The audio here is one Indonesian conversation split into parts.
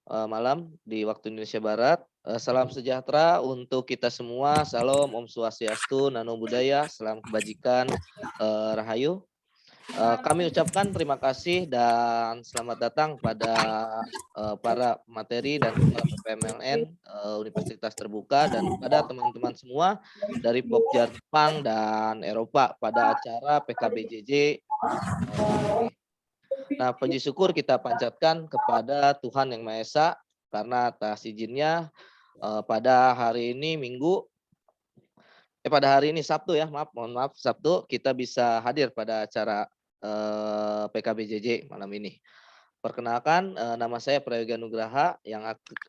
Malam di waktu Indonesia Barat. Salam sejahtera untuk kita semua. Salam, Om Swastiastu, Namo Buddhaya, salam kebajikan, Rahayu. Kami ucapkan terima kasih dan selamat datang pada para materi dan kepala PPMLN Universitas Terbuka dan pada teman-teman semua dari Pokja Jepang dan Eropa pada acara PKBJJ ini. Nah, puji syukur kita panjatkan kepada Tuhan Yang Maha Esa karena atas izinnya pada hari ini pada hari ini Sabtu ya, mohon maaf Sabtu kita bisa hadir pada acara PKBJJ malam ini. Perkenalkan, nama saya Prayoga Nugraha yang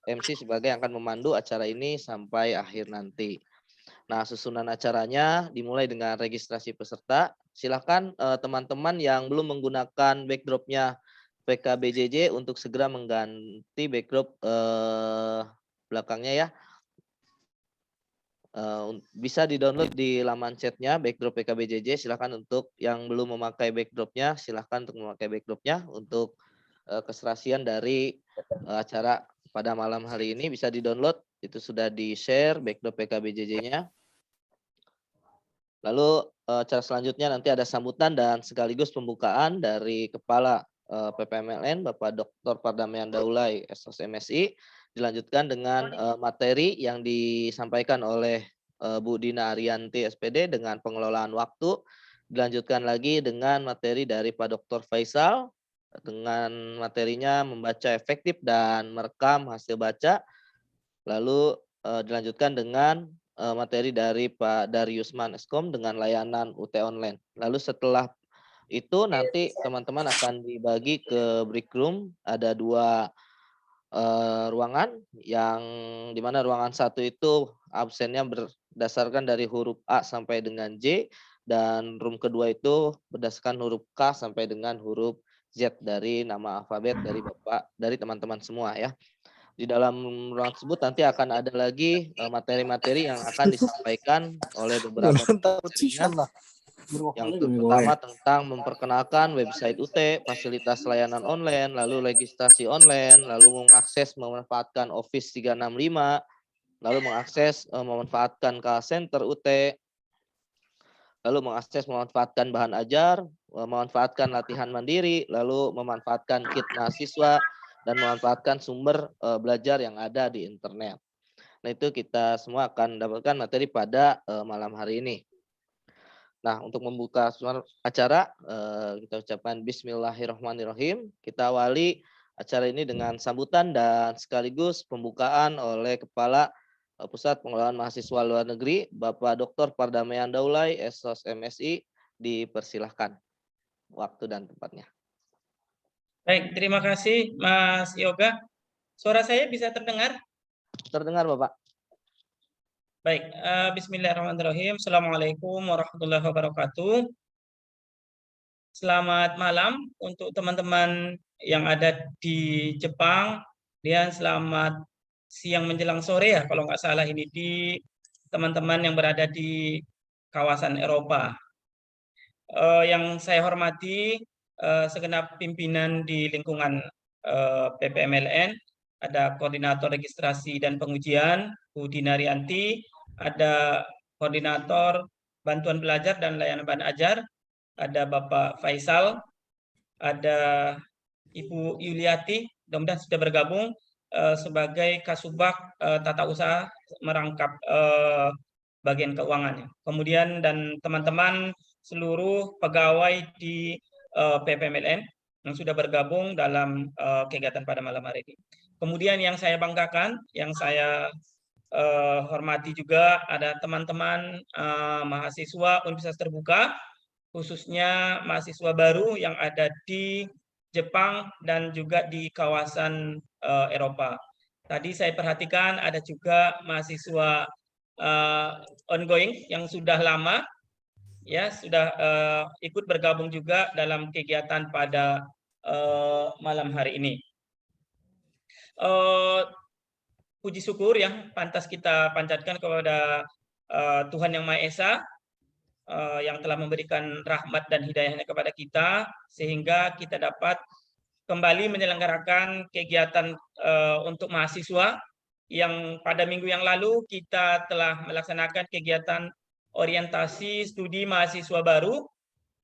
MC sebagai yang akan memandu acara ini sampai akhir nanti. Nah, susunan acaranya dimulai dengan registrasi peserta. Silakan teman-teman yang belum menggunakan backdropnya PKBJJ untuk segera mengganti backdrop belakangnya ya. Bisa di-download di laman chatnya backdrop PKBJJ. Silakan untuk yang belum memakai backdropnya, silakan untuk memakai backdropnya untuk keserasian dari acara pada malam hari ini bisa di-download. Itu sudah di-share backdrop PKBJJ-nya. Lalu cara selanjutnya nanti ada sambutan dan sekaligus pembukaan dari Kepala PPMLN Bapak Dr. Pardamyan Daulay, SOS MSI. Dilanjutkan dengan materi yang disampaikan oleh Bu Dina Arianti SPD dengan pengelolaan waktu. Dilanjutkan lagi dengan materi dari Pak Dr. Faisal dengan materinya membaca efektif dan merekam hasil baca. Lalu dilanjutkan dengan materi dari Pak Dariusman Eskom dengan layanan UT online. Lalu setelah itu nanti teman-teman akan dibagi ke break room. Ada 2 ruangan yang dimana ruangan 1 itu absennya berdasarkan dari huruf A sampai dengan J dan room kedua itu berdasarkan huruf K sampai dengan huruf Z dari nama alfabet dari teman-teman semua ya. Di dalam ruangan tersebut nanti akan ada lagi materi-materi yang akan disampaikan oleh beberapa materinya. Yang pertama tentang memperkenalkan website UT, fasilitas layanan online, lalu registrasi online, lalu mengakses memanfaatkan Office 365, lalu mengakses memanfaatkan call center UT, lalu mengakses memanfaatkan bahan ajar, memanfaatkan latihan mandiri, lalu memanfaatkan kit mahasiswa, dan memanfaatkan sumber belajar yang ada di internet. Nah, itu kita semua akan dapatkan materi pada malam hari ini. Nah, untuk membuka acara, kita ucapkan Bismillahirrahmanirrahim. Kita awali acara ini dengan sambutan dan sekaligus pembukaan oleh Kepala Pusat Pengelolaan Mahasiswa Luar Negeri, Bapak Dr. Pardamyan Daulay, SOS MSI, dipersilahkan waktu dan tempatnya. Baik, terima kasih Mas Yoga. Suara saya bisa terdengar? Terdengar, Bapak. Baik, bismillahirrahmanirrahim. Assalamualaikum warahmatullahi wabarakatuh. Selamat malam untuk teman-teman yang ada di Jepang. Dan selamat siang menjelang sore ya, kalau nggak salah ini di teman-teman yang berada di kawasan Eropa. Yang saya hormati segenap pimpinan di lingkungan PPMLN, ada koordinator registrasi dan pengujian Bu Dina Arianti, ada koordinator bantuan belajar dan layanan bahan ajar, ada Bapak Faisal, ada Ibu Yuliati, mudah-mudahan sudah bergabung sebagai Kasubag Tata Usaha merangkap bagian keuangannya. Kemudian dan teman-teman seluruh pegawai di PPMLN yang sudah bergabung dalam kegiatan pada malam hari ini. Kemudian yang saya banggakan, yang saya hormati juga ada teman-teman mahasiswa Universitas Terbuka, khususnya mahasiswa baru yang ada di Jepang dan juga di kawasan Eropa. Tadi saya perhatikan ada juga mahasiswa ongoing yang sudah lama ya sudah ikut bergabung juga dalam kegiatan pada malam hari ini. Puji syukur yang pantas kita panjatkan kepada Tuhan Yang Maha Esa yang telah memberikan rahmat dan hidayahnya kepada kita sehingga kita dapat kembali menyelenggarakan kegiatan untuk mahasiswa yang pada minggu yang lalu kita telah melaksanakan kegiatan orientasi studi mahasiswa baru,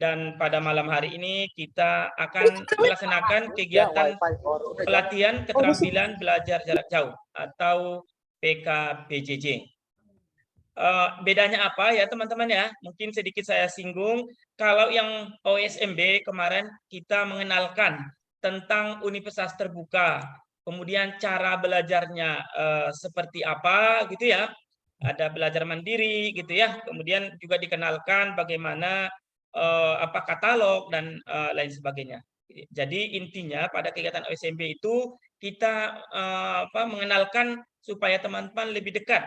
dan pada malam hari ini kita akan melaksanakan kegiatan pelatihan keterampilan belajar jarak jauh atau PKBJJ. Bedanya apa ya teman-teman ya? Mungkin sedikit saya singgung. Kalau yang OSMB kemarin kita mengenalkan tentang universitas terbuka, kemudian cara belajarnya seperti apa gitu ya. Ada belajar mandiri gitu ya. Kemudian juga dikenalkan bagaimana apa katalog dan lain sebagainya. Jadi intinya pada kegiatan OSMB itu kita mengenalkan supaya teman-teman lebih dekat,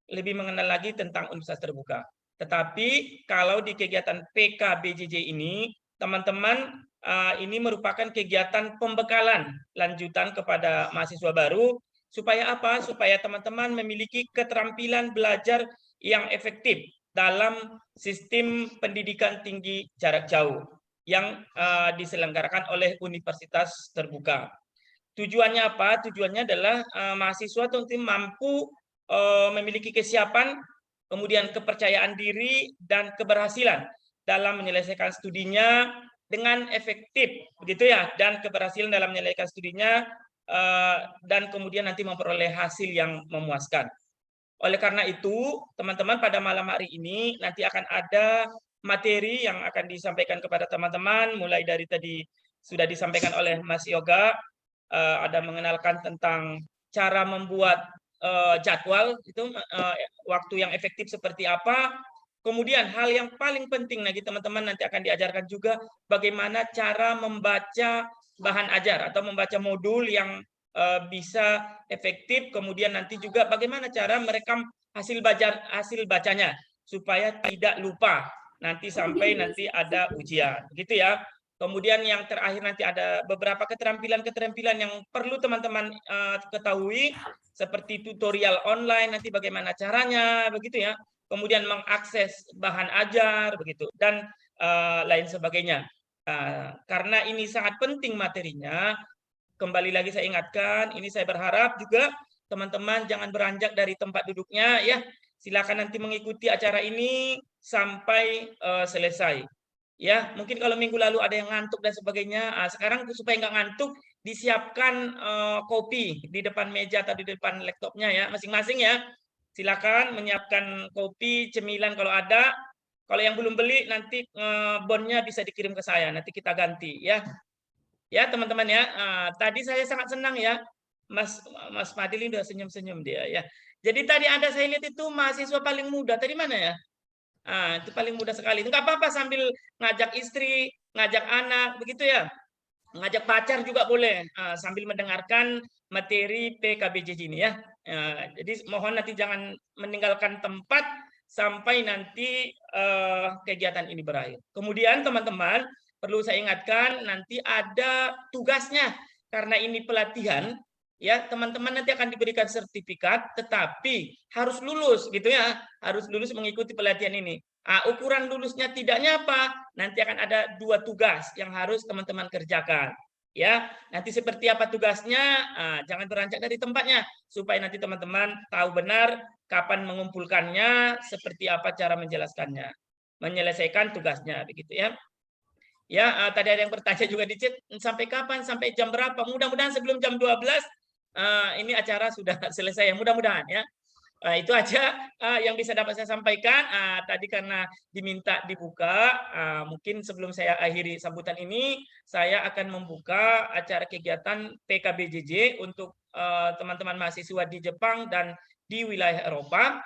lebih mengenal lagi tentang universitas terbuka. Tetapi kalau di kegiatan PKBJJ ini, teman-teman, ini merupakan kegiatan pembekalan lanjutan kepada mahasiswa baru, supaya apa? Supaya teman-teman memiliki keterampilan belajar yang efektif dalam sistem pendidikan tinggi jarak jauh yang diselenggarakan oleh universitas terbuka. Tujuannya apa? Tujuannya adalah mahasiswa tentu mampu memiliki kesiapan, kemudian kepercayaan diri dan keberhasilan dalam menyelesaikan studinya dengan efektif, begitu ya, dan keberhasilan dalam menyelesaikan studinya dan kemudian nanti memperoleh hasil yang memuaskan. Oleh karena itu, teman-teman, pada malam hari ini nanti akan ada materi yang akan disampaikan kepada teman-teman, mulai dari tadi sudah disampaikan oleh Mas Yoga, ada mengenalkan tentang cara membuat jadwal itu waktu yang efektif seperti apa. Kemudian hal yang paling penting lagi teman-teman nanti akan diajarkan juga bagaimana cara membaca bahan ajar atau membaca modul yang bisa efektif. Kemudian nanti juga bagaimana cara merekam hasil bacanya supaya tidak lupa nanti sampai nanti ada ujian, gitu ya. Kemudian yang terakhir nanti ada beberapa keterampilan-keterampilan yang perlu teman-teman ketahui, seperti tutorial online nanti bagaimana caranya, begitu ya. Kemudian mengakses bahan ajar, begitu, dan lain sebagainya. Karena ini sangat penting materinya, kembali lagi saya ingatkan, ini saya berharap juga teman-teman jangan beranjak dari tempat duduknya ya. Silakan nanti mengikuti acara ini sampai selesai. Ya, mungkin kalau minggu lalu ada yang ngantuk dan sebagainya, sekarang supaya nggak ngantuk, disiapkan kopi di depan meja atau di depan laptopnya ya, masing-masing ya. Silakan menyiapkan kopi, cemilan kalau ada. Kalau yang belum beli, nanti bonnya bisa dikirim ke saya, nanti kita ganti ya. Ya teman-teman ya, tadi saya sangat senang ya, Mas Fadil ini udah senyum-senyum dia ya. Jadi tadi ada saya lihat itu mahasiswa paling muda, tadi mana ya? Itu paling mudah sekali. Enggak apa-apa sambil ngajak istri, ngajak anak, begitu ya. Ngajak pacar juga boleh, sambil mendengarkan materi PKBJJ ini ya. Jadi mohon nanti jangan meninggalkan tempat sampai nanti kegiatan ini berakhir. Kemudian teman-teman, perlu saya ingatkan nanti ada tugasnya. Karena ini pelatihan, ya teman-teman nanti akan diberikan sertifikat, tetapi harus lulus gitu ya, harus lulus mengikuti pelatihan ini. Ukuran lulusnya tidaknya apa? Nanti akan ada 2 tugas yang harus teman-teman kerjakan. Ya, nanti seperti apa tugasnya? Jangan beranjak dari tempatnya supaya nanti teman-teman tahu benar kapan mengumpulkannya, seperti apa cara menjelaskannya, menyelesaikan tugasnya, begitu ya. Ya, tadi ada yang bertanya juga di chat, sampai kapan, sampai jam berapa? Mudah-mudahan sebelum jam 12 ini acara sudah selesai ya, mudah-mudahan ya. Itu aja yang bisa dapat saya sampaikan. Tadi karena diminta dibuka, mungkin sebelum saya akhiri sambutan ini, saya akan membuka acara kegiatan PKBJJ untuk teman-teman mahasiswa di Jepang dan di wilayah Eropa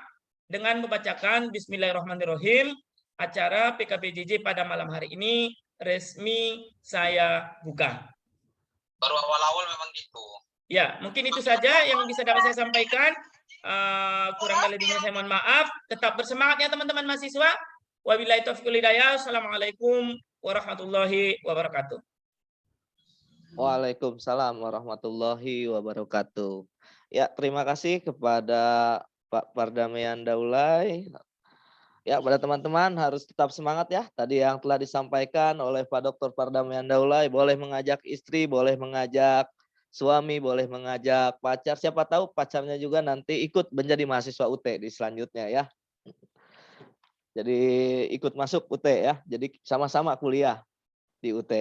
dengan membacakan Bismillahirrahmanirrahim. Acara PKBJJ pada malam hari ini resmi saya buka. Baru awal-awal memang gitu. Ya, mungkin itu saja yang bisa dapat saya sampaikan. Kurang dan lebihnya saya mohon maaf. Tetap bersemangat ya teman-teman mahasiswa. Wabillahi taufiq wal hidayah. Assalamualaikum warahmatullahi wabarakatuh. Waalaikumsalam warahmatullahi wabarakatuh. Ya, terima kasih kepada Pak Pardamyan Daulay. Ya, pada teman-teman harus tetap semangat ya. Tadi yang telah disampaikan oleh Pak Dr. Pardamaian Daulay, boleh mengajak istri, boleh mengajak suami, boleh mengajak pacar. Siapa tahu pacarnya juga nanti ikut menjadi mahasiswa UT di selanjutnya ya. Jadi ikut masuk UT ya. Jadi sama-sama kuliah di UT.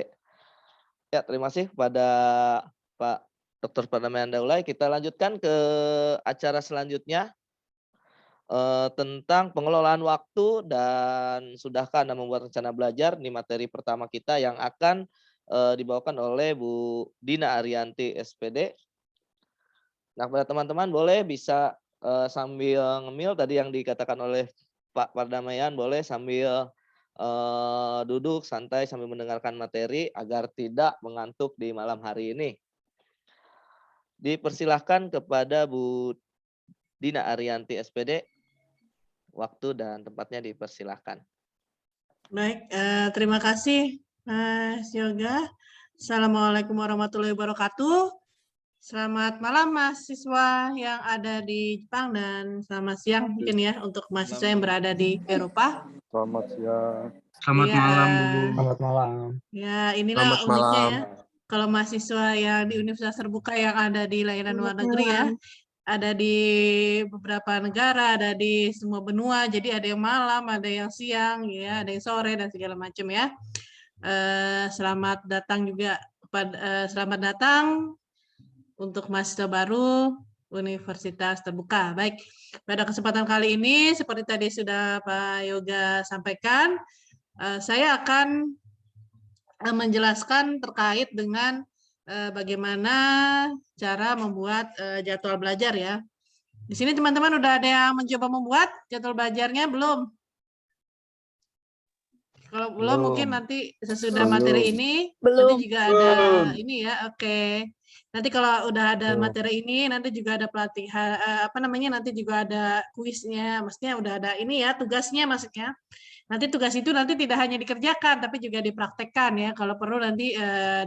Ya, terima kasih kepada Pak Dr. Pardamaian Daulay. Kita lanjutkan ke acara selanjutnya. Tentang pengelolaan waktu dan sudahkah Anda membuat rencana belajar di materi pertama kita yang akan dibawakan oleh Bu Dina Arianti SPD. Nah, pada teman-teman boleh bisa sambil ngemil tadi yang dikatakan oleh Pak Pardamaian, boleh sambil duduk santai sambil mendengarkan materi agar tidak mengantuk di malam hari ini. Dipersilahkan kepada Bu Dina Arianti SPD. Waktu dan tempatnya dipersilahkan. Baik, terima kasih Mas Yoga. Assalamualaikum warahmatullahi wabarakatuh. Selamat malam mahasiswa yang ada di Jepang dan selamat siang mungkin ya untuk mahasiswa yang berada di Eropa. Selamat siang. Selamat Ya, malam, Bu. Selamat malam. Ya, inilah Selamat uniknya malam. ya. Kalau mahasiswa yang di universitas terbuka yang ada di layanan luar negeri ya, ada di beberapa negara, ada di semua benua, jadi ada yang malam, ada yang siang, ya, ada yang sore dan segala macam ya. Selamat datang juga selamat datang untuk mahasiswa baru Universitas Terbuka. Baik, pada kesempatan kali ini seperti tadi sudah Pak Yoga sampaikan, saya akan menjelaskan terkait dengan bagaimana cara membuat jadwal belajar ya. Di sini teman-teman udah ada yang mencoba membuat jadwal belajarnya belum? Kalau belum mungkin nanti sesudah materi ini nanti juga ada ini ya. Oke. Nanti kalau udah ada materi ini nanti juga ada pelatihan nanti juga ada kuisnya. Maksudnya udah ada ini ya tugasnya maksudnya. Nanti tugas itu nanti tidak hanya dikerjakan tapi juga dipraktekkan ya. Kalau perlu nanti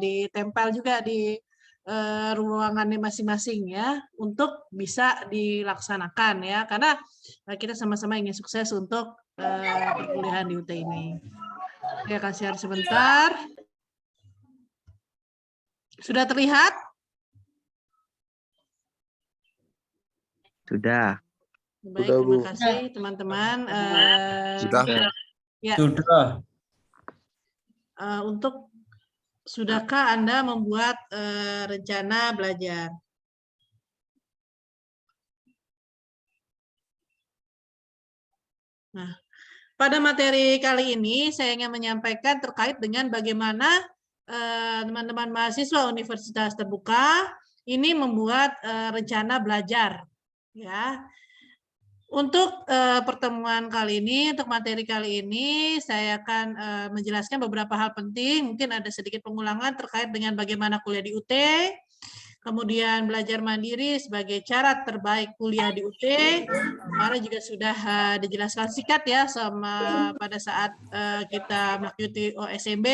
ditempel juga di ruangannya masing-masing ya untuk bisa dilaksanakan ya. Karena kita sama-sama ingin sukses untuk perkuliahan di UT ini. Saya akan share sebentar. Sudah terlihat? Sudah. Baik, Sudah, Bu. terima kasih teman-teman. Sudah. Ya. Sudah. Untuk sudahkah Anda membuat rencana belajar? Nah, pada materi kali ini saya ingin menyampaikan terkait dengan bagaimana teman-teman mahasiswa Universitas Terbuka ini membuat rencana belajar. Ya, untuk pertemuan kali ini, untuk materi kali ini, saya akan menjelaskan beberapa hal penting. Mungkin ada sedikit pengulangan terkait dengan bagaimana kuliah di UT, kemudian belajar mandiri sebagai cara terbaik kuliah di UT. Kemarin juga sudah dijelaskan singkat ya sama pada saat kita mengikuti OSMB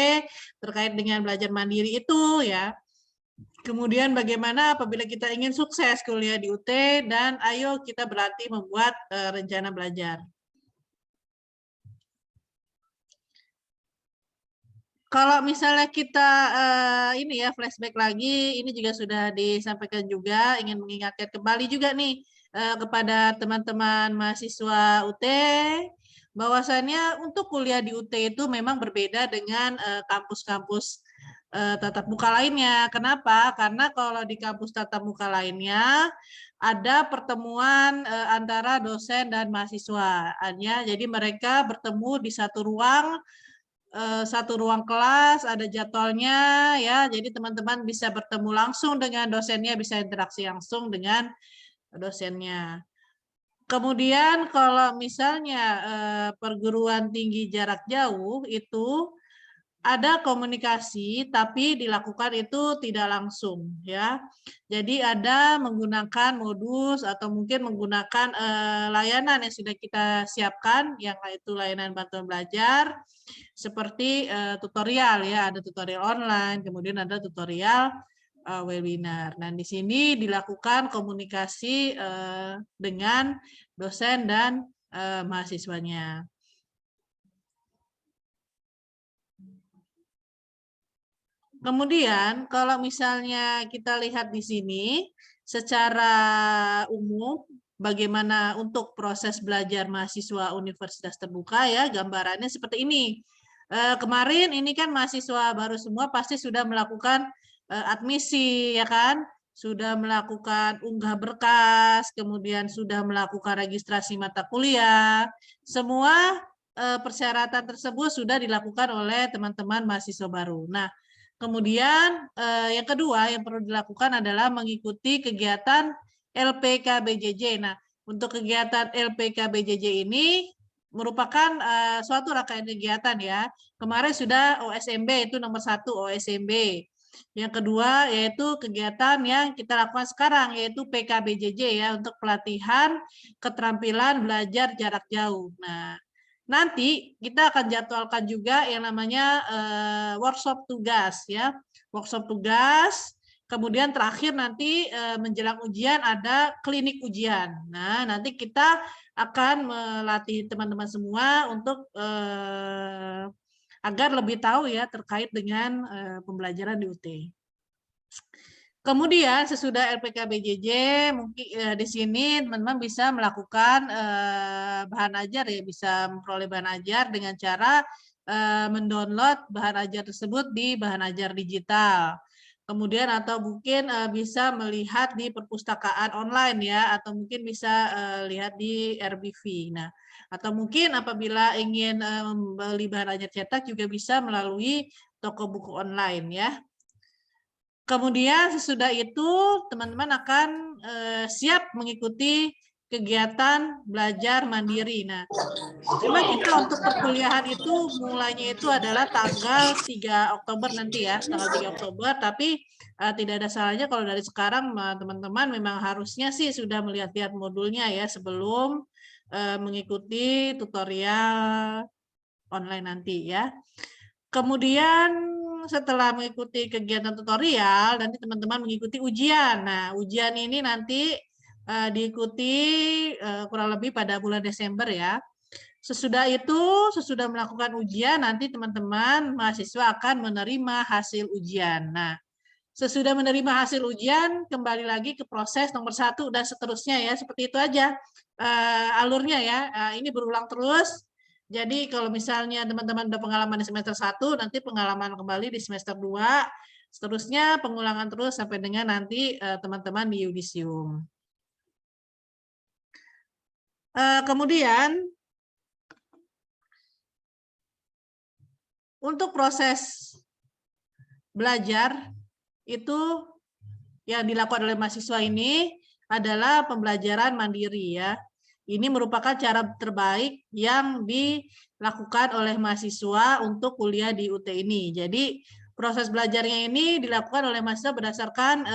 terkait dengan belajar mandiri itu ya. Kemudian bagaimana apabila kita ingin sukses kuliah di UT dan ayo kita berlatih membuat rencana belajar. Kalau misalnya kita ini ya flashback lagi, ini juga sudah disampaikan juga, ingin mengingatkan kembali juga nih kepada teman-teman mahasiswa UT, bahwasannya untuk kuliah di UT itu memang berbeda dengan kampus-kampus tatap muka lainnya. Kenapa? Karena kalau di kampus tatap muka lainnya ada pertemuan antara dosen dan mahasiswa. Jadi mereka bertemu di satu ruang kelas, ada jadwalnya ya. Jadi teman-teman bisa bertemu langsung dengan dosennya, bisa interaksi langsung dengan dosennya. Kemudian kalau misalnya perguruan tinggi jarak jauh itu ada komunikasi tapi dilakukan itu tidak langsung ya. Jadi ada menggunakan modus atau mungkin menggunakan layanan yang sudah kita siapkan yang itu layanan bantuan belajar seperti tutorial ya, ada tutorial online, kemudian ada tutorial webinar. Dan di sini dilakukan komunikasi dengan dosen dan mahasiswanya. Kemudian kalau misalnya kita lihat di sini secara umum bagaimana untuk proses belajar mahasiswa universitas terbuka ya, gambarannya seperti ini. Kemarin ini kan mahasiswa baru semua pasti sudah melakukan admisi ya kan, sudah melakukan unggah berkas, kemudian sudah melakukan registrasi mata kuliah. Semua persyaratan tersebut sudah dilakukan oleh teman-teman mahasiswa baru. Nah, kemudian yang kedua yang perlu dilakukan adalah mengikuti kegiatan LPKBJJ. Nah, untuk kegiatan LPKBJJ ini merupakan suatu rangkaian kegiatan ya. Kemarin sudah OSMB, itu nomor 1 OSMB. Yang kedua yaitu kegiatan yang kita lakukan sekarang yaitu PKBJJ ya, untuk pelatihan keterampilan belajar jarak jauh. Nah, nanti kita akan jadwalkan juga yang namanya workshop tugas ya, workshop tugas. Kemudian terakhir nanti menjelang ujian ada klinik ujian. Nah, nanti kita akan melatih teman-teman semua untuk agar lebih tahu ya terkait dengan pembelajaran di UT. Kemudian sesudah LPKBJJ mungkin di sini teman-teman bisa melakukan bahan ajar ya, bisa memperoleh bahan ajar dengan cara mendownload bahan ajar tersebut di bahan ajar digital. Kemudian atau mungkin bisa melihat di perpustakaan online ya, atau mungkin bisa lihat di RBV. Nah, atau mungkin apabila ingin membeli bahan ajar cetak juga bisa melalui toko buku online ya. Kemudian sesudah itu teman-teman akan siap mengikuti kegiatan belajar mandiri. Nah, memang kita untuk perkuliahan itu mulainya itu adalah tanggal 3 Oktober nanti ya, tanggal 3 Oktober, tapi tidak ada salahnya kalau dari sekarang teman-teman memang harusnya sih sudah melihat-lihat modulnya ya sebelum mengikuti tutorial online nanti ya. Kemudian setelah mengikuti kegiatan tutorial, nanti teman-teman mengikuti ujian. Nah, ujian ini nanti diikuti kurang lebih pada bulan Desember ya. Sesudah itu, sesudah melakukan ujian, nanti teman-teman mahasiswa akan menerima hasil ujian. Nah, sesudah menerima hasil ujian, kembali lagi ke proses nomor 1 dan seterusnya ya, seperti itu aja alurnya ya. Ini berulang terus. Jadi kalau misalnya teman-teman udah pengalaman di semester 1, nanti pengalaman kembali di semester 2, seterusnya pengulangan terus sampai dengan nanti teman-teman di yudisium. Kemudian untuk proses belajar itu yang dilakukan oleh mahasiswa ini adalah pembelajaran mandiri ya. Ini merupakan cara terbaik yang dilakukan oleh mahasiswa untuk kuliah di UT ini. Jadi proses belajarnya ini dilakukan oleh mahasiswa berdasarkan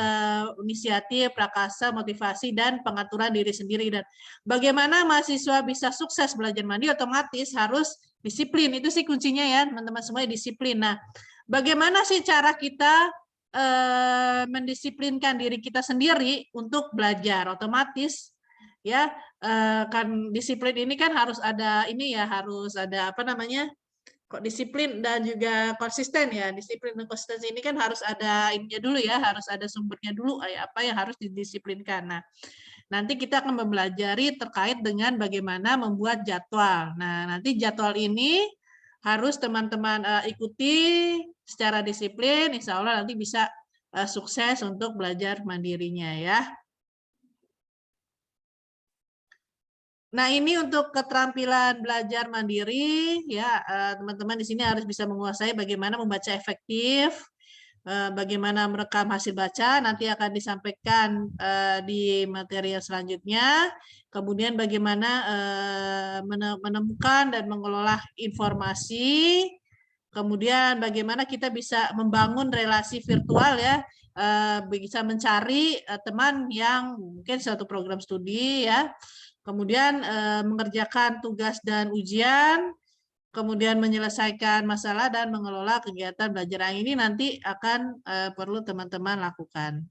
inisiatif, prakarsa, motivasi, dan pengaturan diri sendiri. Dan bagaimana mahasiswa bisa sukses belajar mandiri otomatis harus disiplin. Itu sih kuncinya ya teman-teman semua, disiplin. Nah, bagaimana sih cara kita mendisiplinkan diri kita sendiri untuk belajar? Otomatis ya kan disiplin ini kan harus ada ini ya, harus ada apa namanya, kok disiplin dan juga konsisten ya. Disiplin dan konsistensi ini kan harus ada ininya dulu ya, harus ada sumbernya dulu apa yang harus didisiplinkan. Nah, nanti kita akan mempelajari terkait dengan bagaimana membuat jadwal. Nah, nanti jadwal ini harus teman-teman ikuti secara disiplin, insya Allah nanti bisa sukses untuk belajar mandirinya ya. Nah, ini untuk keterampilan belajar mandiri ya, teman-teman di sini harus bisa menguasai bagaimana membaca efektif, bagaimana merekam hasil baca, nanti akan disampaikan di materi selanjutnya. Kemudian bagaimana menemukan dan mengelola informasi, kemudian bagaimana kita bisa membangun relasi virtual ya, bisa mencari teman yang mungkin suatu program studi ya, kemudian mengerjakan tugas dan ujian, kemudian menyelesaikan masalah dan mengelola kegiatan belajar yang ini nanti akan perlu teman-teman lakukan.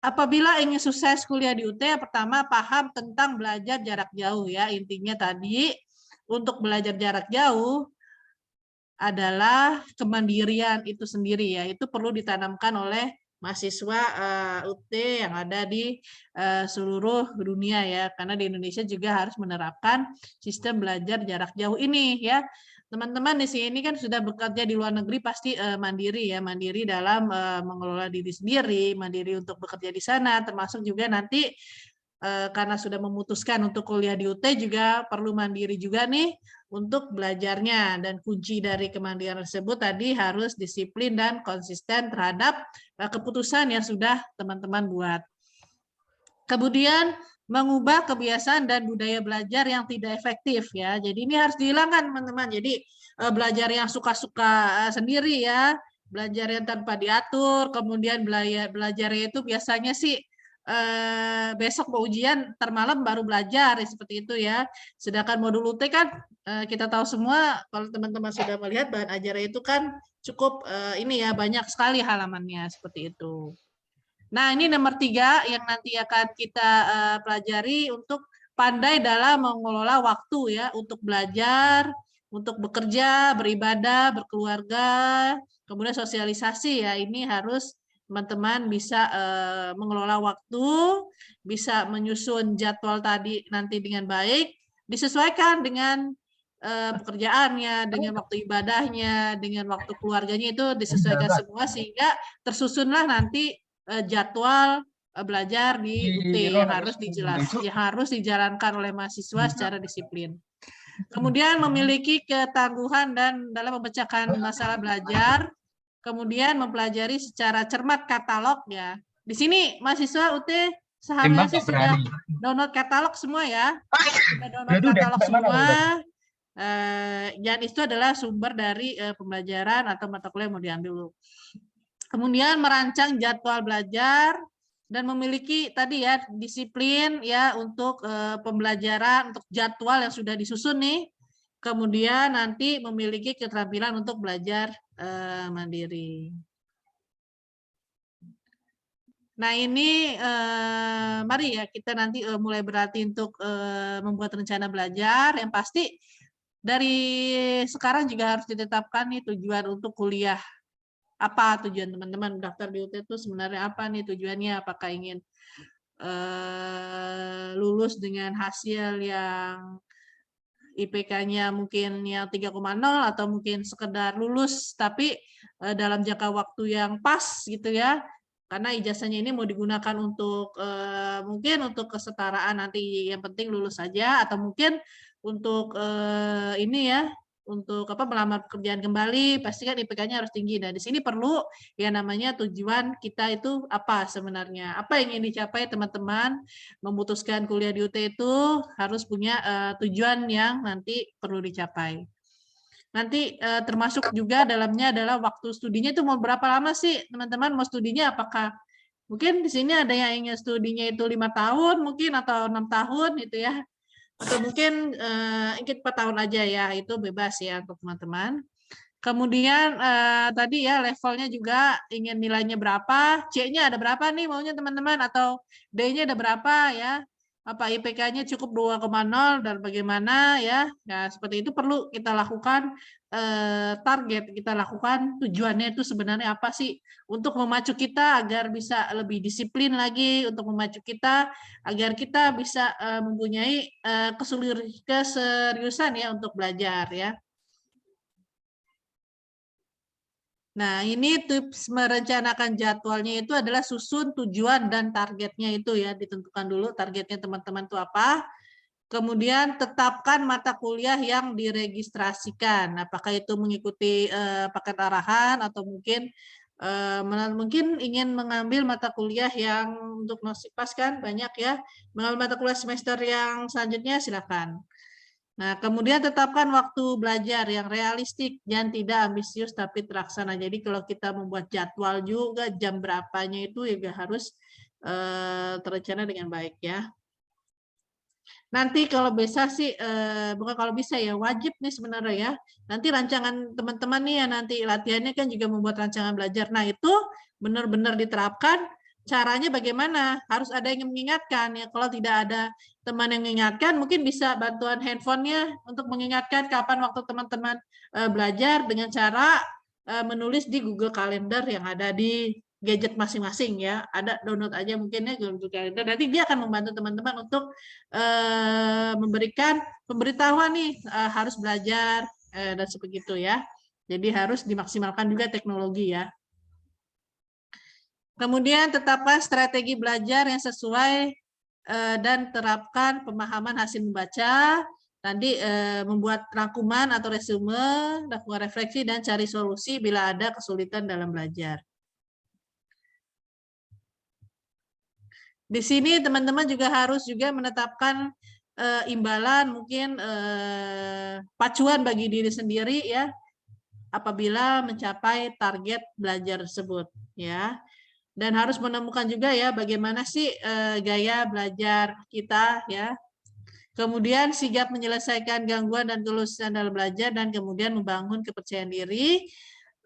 Apabila ingin sukses kuliah di UT, yang pertama paham tentang belajar jarak jauh ya. Intinya tadi untuk belajar jarak jauh adalah kemandirian itu sendiri ya. Itu perlu ditanamkan oleh mahasiswa UT yang ada di seluruh dunia ya. Karena di Indonesia juga harus menerapkan sistem belajar jarak jauh ini ya. Teman-teman di sini kan sudah bekerja di luar negeri pasti mandiri ya, mandiri dalam mengelola diri sendiri, mandiri untuk bekerja di sana, termasuk juga nanti karena sudah memutuskan untuk kuliah di UT juga perlu mandiri juga nih untuk belajarnya, dan kunci dari kemandirian tersebut tadi harus disiplin dan konsisten terhadap keputusan yang sudah teman-teman buat. Kemudian mengubah kebiasaan dan budaya belajar yang tidak efektif ya. Jadi ini harus dihilangkan teman-teman. Jadi belajar yang suka-suka sendiri ya, belajar yang tanpa diatur, kemudian belajarnya itu biasanya sih besok mau ujian, ntar malam baru belajar seperti itu ya. Sedangkan modul UT kan kita tahu semua, kalau teman-teman sudah melihat bahan ajarnya itu kan cukup ini ya, banyak sekali halamannya seperti itu. Nah, ini nomor 3 yang nanti akan kita pelajari untuk pandai dalam mengelola waktu ya, untuk belajar, untuk bekerja, beribadah, berkeluarga, kemudian sosialisasi ya. Ini harus teman-teman bisa mengelola waktu, bisa menyusun jadwal tadi nanti dengan baik, disesuaikan dengan pekerjaannya, dengan waktu ibadahnya, dengan waktu keluarganya, itu disesuaikan semua sehingga tersusunlah nanti jadwal belajar di UT yang harus dijalankan oleh mahasiswa secara disiplin. Kemudian memiliki ketangguhan dan dalam memecahkan masalah belajar, kemudian mempelajari secara cermat katalog ya. Di sini mahasiswa UT seharusnya sih sudah download katalog semua ya. Sudah download katalog semua. Dan itu adalah sumber dari pembelajaran atau mata kuliah yang mau diambil. Kemudian merancang jadwal belajar dan memiliki tadi ya disiplin ya untuk pembelajaran, untuk jadwal yang sudah disusun nih. Kemudian nanti memiliki keterampilan untuk belajar mandiri. Nah ini mari ya kita nanti mulai berlatih untuk membuat rencana belajar. Yang pasti dari sekarang juga harus ditetapkan nih tujuan untuk kuliah. Apa tujuan teman-teman daftar di UT itu sebenarnya apa nih tujuannya? Apakah ingin lulus dengan hasil yang IPK-nya mungkin yang 3,0 atau mungkin sekedar lulus tapi dalam jangka waktu yang pas gitu ya, karena ijazahnya ini mau digunakan untuk mungkin untuk kesetaraan nanti, yang penting lulus saja, atau mungkin untuk ini ya, untuk melamar pekerjaan kembali, pasti kan IPK-nya harus tinggi. Nah, di sini perlu ya namanya tujuan kita itu apa sebenarnya, apa yang ingin dicapai teman-teman memutuskan kuliah di UT itu harus punya tujuan yang nanti perlu dicapai. Nanti termasuk juga dalamnya adalah waktu studinya itu mau berapa lama sih teman-teman, mau studinya apakah mungkin di sini ada yang ingin studinya itu 5 tahun mungkin atau 6 tahun gitu ya, atau mungkin ingin 4 tahun aja ya, itu bebas ya untuk teman-teman. Kemudian tadi ya levelnya juga ingin nilainya berapa, C-nya ada berapa nih maunya teman-teman, atau D-nya ada berapa ya, apa IPK-nya cukup 2,0 dan bagaimana ya. Nah seperti itu perlu kita lakukan target, kita lakukan tujuannya itu sebenarnya apa sih, untuk memacu kita agar bisa lebih disiplin lagi, untuk memacu kita agar kita bisa mempunyai keseriusan ya untuk belajar ya. Nah, ini tips merencanakan jadwalnya itu adalah susun tujuan dan targetnya itu ya, ditentukan dulu targetnya teman-teman itu apa. Kemudian tetapkan mata kuliah yang diregistrasikan. Apakah itu mengikuti paket arahan atau mungkin ingin mengambil mata kuliah yang untuk Nosipas kan banyak ya. Mengambil mata kuliah semester yang selanjutnya silakan. Nah, kemudian tetapkan waktu belajar yang realistik dan tidak ambisius tapi terlaksana. Jadi kalau kita membuat jadwal juga jam berapanya itu juga harus terencana dengan baik ya. Nanti kalau bisa sih, bukan kalau bisa ya, wajib nih sebenarnya ya. Nanti rancangan teman-teman nih ya nanti latihannya kan juga membuat rancangan belajar. Nah itu benar-benar diterapkan caranya bagaimana? Harus ada yang mengingatkan ya. Kalau tidak ada teman yang mengingatkan, mungkin bisa bantuan handphonenya untuk mengingatkan kapan waktu teman-teman belajar dengan cara menulis di Google Calendar yang ada di gadget masing-masing ya. Ada download aja mungkin ya Google Calendar. Nanti dia akan membantu teman-teman untuk memberikan pemberitahuan nih harus belajar dan sebegitu ya. Jadi harus dimaksimalkan juga teknologi ya. Kemudian tetapkan strategi belajar yang sesuai dan terapkan pemahaman hasil membaca. Nanti membuat rangkuman atau resume, lakukan refleksi dan cari solusi bila ada kesulitan dalam belajar. Di sini teman-teman juga harus juga menetapkan imbalan, mungkin pacuan bagi diri sendiri ya, apabila mencapai target belajar tersebut ya. Dan harus menemukan juga ya bagaimana sih gaya belajar kita ya. Kemudian sigap menyelesaikan gangguan dan kelulusan dalam belajar dan kemudian membangun kepercayaan diri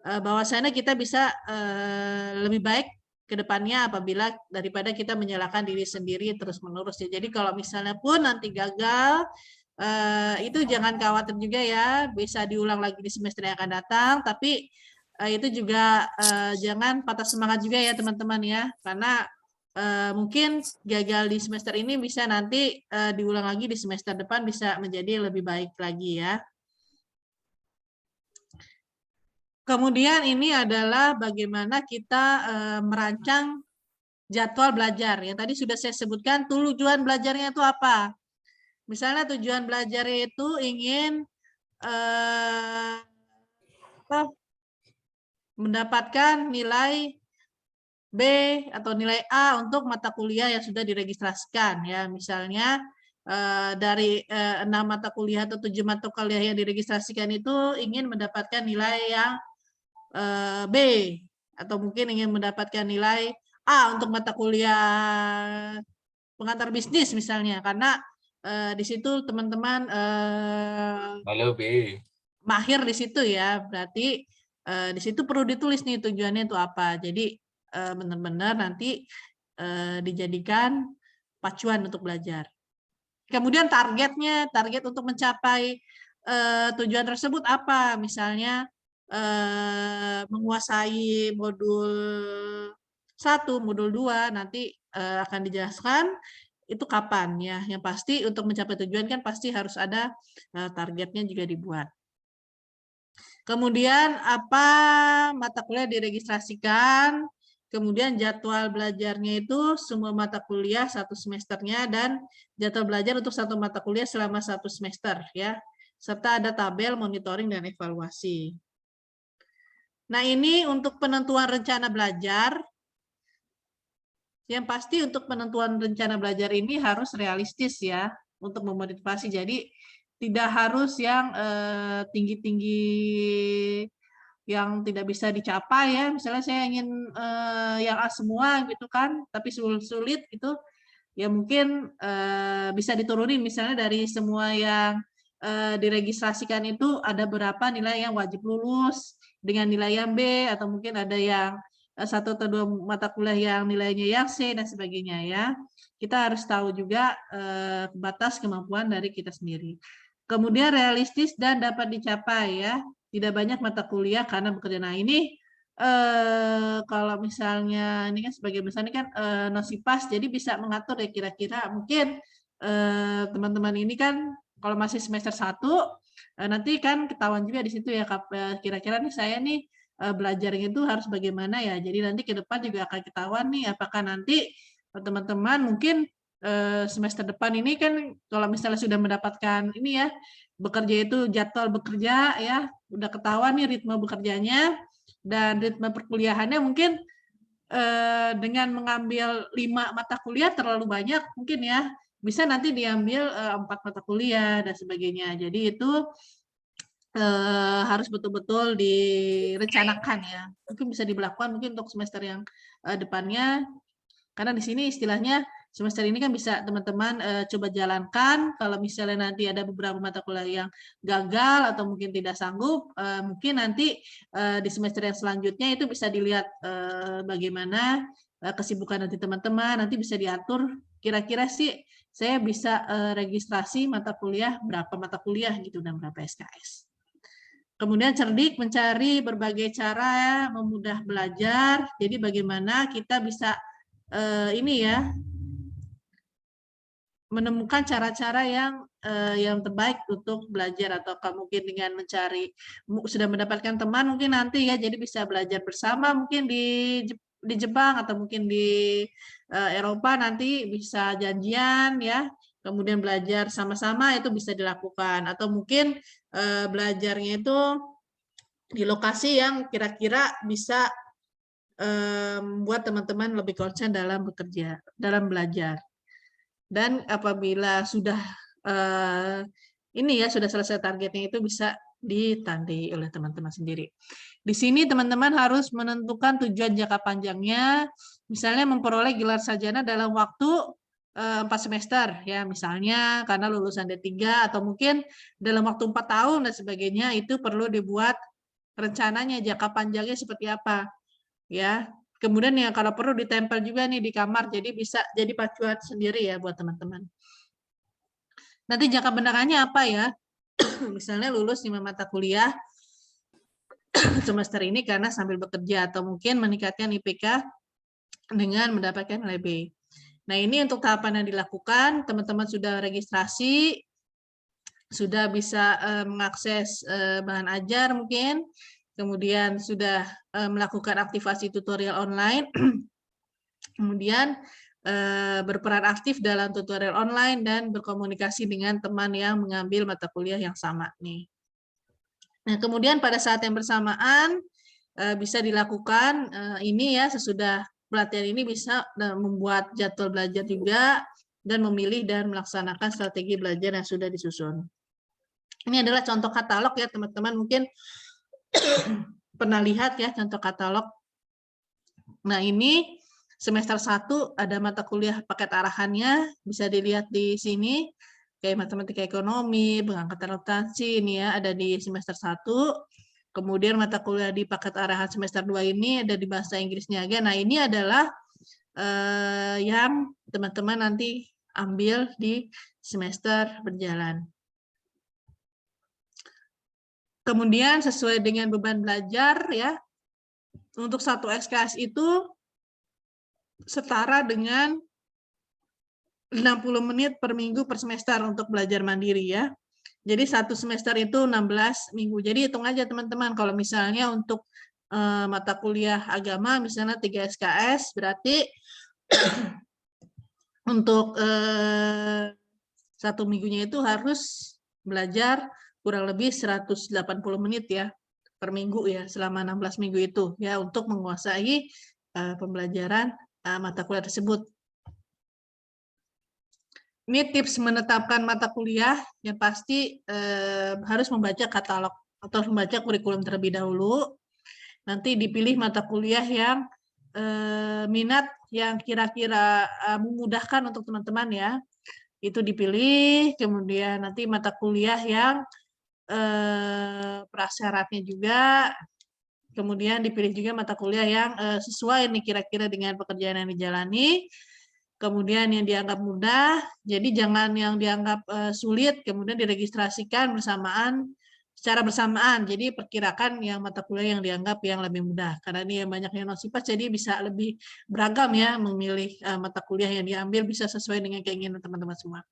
bahwasanya kita bisa lebih baik ke depannya apabila daripada kita menyalahkan diri sendiri terus-menerus ya. Jadi kalau misalnya pun nanti gagal itu jangan khawatir juga ya, bisa diulang lagi di semester yang akan datang, tapi itu juga jangan patah semangat juga ya teman-teman ya, karena mungkin gagal di semester ini bisa nanti diulang lagi di semester depan bisa menjadi lebih baik lagi ya. Kemudian ini adalah bagaimana kita merancang jadwal belajar. Yang tadi sudah saya sebutkan tujuan belajarnya itu apa. Misalnya tujuan belajarnya itu ingin mendapatkan nilai B atau nilai A untuk mata kuliah yang sudah diregistrasikan ya. Misalnya dari 6 mata kuliah atau 7 mata kuliah yang diregistrasikan itu ingin mendapatkan nilai yang B atau mungkin ingin mendapatkan nilai A untuk mata kuliah pengantar bisnis misalnya, karena di situ teman-teman mahir di situ ya, berarti di situ perlu ditulis nih tujuannya itu apa. Jadi benar-benar nanti dijadikan pacuan untuk belajar. Kemudian target untuk mencapai tujuan tersebut apa? Misalnya menguasai modul 1, modul 2 nanti akan dijelaskan itu kapan ya. Yang pasti untuk mencapai tujuan kan pasti harus ada targetnya juga dibuat. Kemudian apa mata kuliah diregistrasikan, kemudian jadwal belajarnya itu semua mata kuliah 1 semesternya dan jadwal belajar untuk 1 mata kuliah selama 1 semester ya, serta ada tabel monitoring dan evaluasi. Nah ini untuk penentuan rencana belajar, yang pasti untuk penentuan rencana belajar ini harus realistis ya, untuk memotivasi. Jadi tidak harus yang tinggi-tinggi yang tidak bisa dicapai ya. Misalnya saya ingin yang A semua gitu kan, tapi sulit itu ya mungkin bisa diturunin, misalnya dari semua yang diregistrasikan itu ada berapa nilai yang wajib lulus dengan nilai yang B, atau mungkin ada yang 1 atau 2 mata kuliah yang nilainya yang C dan sebagainya ya. Kita harus tahu juga batas kemampuan dari kita sendiri. Kemudian realistis dan dapat dicapai ya. Tidak banyak mata kuliah karena bekerja. Nah ini kalau misalnya ini kan sebagai misalnya kan nosipas, jadi bisa mengatur ya kira-kira mungkin teman-teman ini kan kalau masih semester 1 nanti kan ketahuan juga di situ ya kira-kira nih saya nih belajarnya itu harus bagaimana ya. Jadi nanti ke depan juga akan ketahuan nih apakah nanti teman-teman mungkin semester depan ini kan kalau misalnya sudah mendapatkan ini ya bekerja itu jadwal bekerja ya udah ketahuan nih ritme bekerjanya dan ritme perkuliahannya mungkin dengan mengambil 5 mata kuliah terlalu banyak mungkin ya, bisa nanti diambil 4 mata kuliah dan sebagainya. Jadi itu harus betul-betul direncanakan ya. Mungkin bisa diberlakukan mungkin untuk semester yang depannya, karena di sini istilahnya semester ini kan bisa teman-teman coba jalankan. Kalau misalnya nanti ada beberapa mata kuliah yang gagal atau mungkin tidak sanggup, mungkin nanti di semester yang selanjutnya itu bisa dilihat bagaimana kesibukan nanti teman-teman, nanti bisa diatur kira-kira sih saya bisa registrasi mata kuliah berapa mata kuliah gitu dan berapa SKS. Kemudian cerdik mencari berbagai cara memudah belajar. Jadi bagaimana kita bisa ini ya menemukan cara-cara yang terbaik untuk belajar, atau mungkin dengan mencari sudah mendapatkan teman mungkin nanti ya, jadi bisa belajar bersama mungkin di Jepang atau mungkin di Eropa nanti bisa janjian ya, kemudian belajar sama-sama itu bisa dilakukan, atau mungkin belajarnya itu di lokasi yang kira-kira bisa membuat teman-teman lebih konsen dalam bekerja, dalam belajar. Dan apabila sudah ini ya sudah selesai targetnya itu bisa ditandai oleh teman-teman sendiri. Di sini teman-teman harus menentukan tujuan jangka panjangnya, misalnya memperoleh gelar sarjana dalam waktu 4 semester ya, misalnya karena lulusan D3 atau mungkin dalam waktu 4 tahun dan sebagainya, itu perlu dibuat rencananya jangka panjangnya seperti apa ya. Kemudian ya kalau perlu ditempel juga nih di kamar, jadi bisa jadi pacuan sendiri ya buat teman-teman. Nanti jangka benarnya apa ya? Misalnya lulus 5 mata kuliah semester ini karena sambil bekerja, atau mungkin meningkatkan IPK dengan mendapatkan nilai B. Nah ini untuk tahapan yang dilakukan, teman-teman sudah registrasi, sudah bisa mengakses bahan ajar mungkin, kemudian sudah melakukan aktivasi tutorial online, kemudian berperan aktif dalam tutorial online dan berkomunikasi dengan teman yang mengambil mata kuliah yang sama nih. Nah, kemudian pada saat yang bersamaan bisa dilakukan ini ya, sesudah pelatihan ini bisa membuat jadwal belajar juga dan memilih dan melaksanakan strategi belajar yang sudah disusun. Ini adalah contoh katalog ya teman-teman, mungkin pernah lihat ya contoh katalog. Nah ini semester 1 ada mata kuliah paket arahannya, bisa dilihat di sini, kayak matematika ekonomi, pengangkatan akuntansi, ini ya ada di semester 1. Kemudian mata kuliah di paket arahan semester 2 ini ada di bahasa Inggris Niaga. Nah ini adalah yang teman-teman nanti ambil di semester berjalan. Kemudian sesuai dengan beban belajar ya, untuk 1 SKS itu setara dengan 60 menit per minggu per semester untuk belajar mandiri ya. Jadi 1 semester itu 16 minggu. Jadi hitung aja teman-teman, kalau misalnya untuk mata kuliah agama misalnya 3 SKS, berarti untuk 1 minggunya itu harus belajar kurang lebih 180 menit ya per minggu ya, selama 16 minggu itu ya, untuk menguasai pembelajaran mata kuliah tersebut. Ini tips menetapkan mata kuliah, yang pasti harus membaca katalog atau membaca kurikulum terlebih dahulu. Nanti dipilih mata kuliah yang minat yang kira-kira memudahkan untuk teman-teman ya. Itu dipilih, kemudian nanti mata kuliah yang prasyaratnya juga, kemudian dipilih juga mata kuliah yang sesuai nih kira-kira dengan pekerjaan yang dijalani, kemudian yang dianggap mudah, jadi jangan yang dianggap sulit, kemudian diregistrasikan secara bersamaan, jadi perkirakan yang mata kuliah yang dianggap yang lebih mudah, karena ini yang banyak yang non-SIPAS, jadi bisa lebih beragam ya memilih mata kuliah yang diambil, bisa sesuai dengan keinginan teman-teman semua.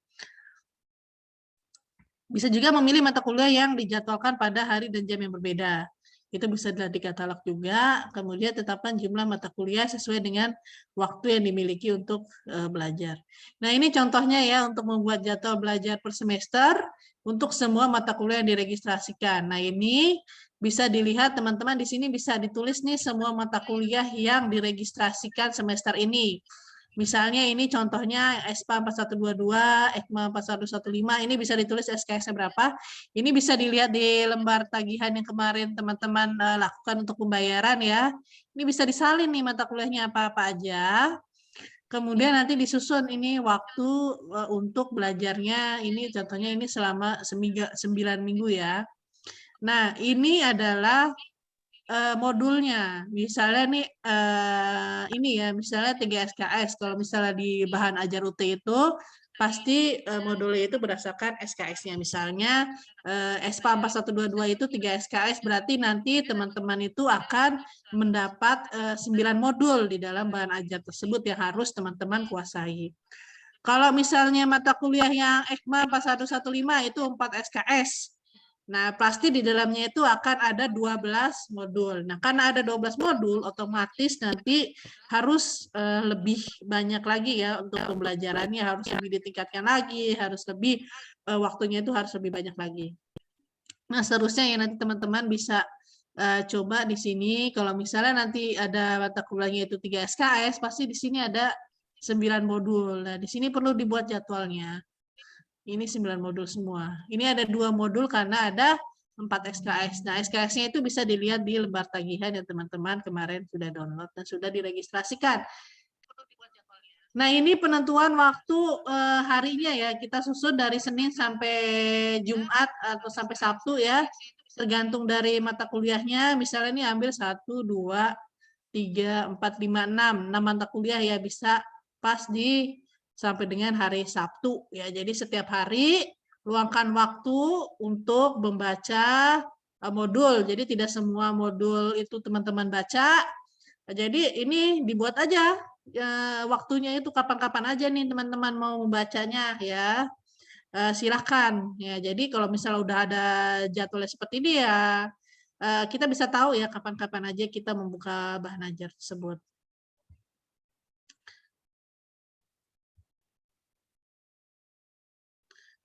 Bisa juga memilih mata kuliah yang dijadwalkan pada hari dan jam yang berbeda. Itu bisa dilihat di katalog juga. Kemudian tetapkan jumlah mata kuliah sesuai dengan waktu yang dimiliki untuk belajar. Nah ini contohnya ya untuk membuat jadwal belajar per semester untuk semua mata kuliah yang diregistrasikan. Nah ini bisa dilihat teman-teman, di sini bisa ditulis nih semua mata kuliah yang diregistrasikan semester ini. Misalnya ini contohnya ESPA 4122, EKMA 4115, ini bisa ditulis SKS-nya berapa. Ini bisa dilihat di lembar tagihan yang kemarin teman-teman lakukan untuk pembayaran ya. Ini bisa disalin nih mata kuliahnya apa-apa aja. Kemudian nanti disusun ini waktu untuk belajarnya, ini contohnya ini selama 9 minggu ya. Nah ini adalah modulnya. Misalnya nih ini ya, misalnya 3 SKS. Kalau misalnya di bahan ajar UT itu pasti modulnya itu berdasarkan SKS-nya. Misalnya SPA 4122 itu 3 SKS, berarti nanti teman-teman itu akan mendapat 9 modul di dalam bahan ajar tersebut yang harus teman-teman kuasai. Kalau misalnya mata kuliah yang EKMA 4115 itu 4 SKS. Nah, pasti di dalamnya itu akan ada 12 modul. Nah, karena ada 12 modul, otomatis nanti harus lebih banyak lagi ya untuk pembelajarannya, harus lebih ditingkatkan lagi, harus lebih waktunya itu harus lebih banyak lagi. Nah, seterusnya ya nanti teman-teman bisa coba di sini. Kalau misalnya nanti ada mata kuliahnya itu 3 SKS, pasti di sini ada 9 modul. Nah, di sini perlu dibuat jadwalnya. Ini 9 modul semua. Ini ada 2 modul karena ada 4 SKS. Nah, SKS-nya itu bisa dilihat di lembar tagihan yang teman-teman kemarin sudah download dan sudah diregistrasikan. Nah, ini penentuan waktu harinya ya. Kita susun dari Senin sampai Jumat atau sampai Sabtu ya. Tergantung dari mata kuliahnya. Misalnya ini ambil 1, 2, 3, 4, 5, 6. 6 mata kuliah ya, bisa pas di sampai dengan hari Sabtu ya. Jadi setiap hari luangkan waktu untuk membaca modul. Jadi tidak semua modul itu teman-teman baca. Jadi ini dibuat aja waktunya itu kapan-kapan aja nih teman-teman mau membacanya ya. Silahkan ya. Jadi kalau misalnya udah ada jadwalnya seperti ini ya, kita bisa tahu ya kapan-kapan aja kita membuka bahan ajar tersebut.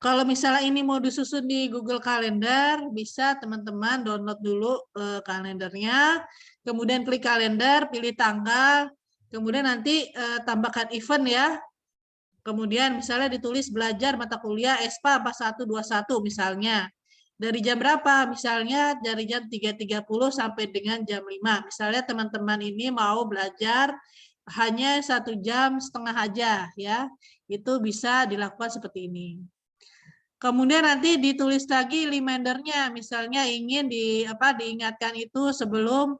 Kalau misalnya ini mau disusun di Google Calendar, bisa teman-teman download dulu kalendernya, kemudian klik kalender, pilih tanggal, kemudian nanti tambahkan event ya. Kemudian misalnya ditulis belajar mata kuliah ESPA 4121 misalnya. Dari jam berapa? Misalnya dari jam 3.30 sampai dengan jam 5. Misalnya teman-teman ini mau belajar hanya 1 jam setengah aja ya. Itu bisa dilakukan seperti ini. Kemudian nanti ditulis lagi reminder-nya, misalnya ingin diingatkan itu sebelum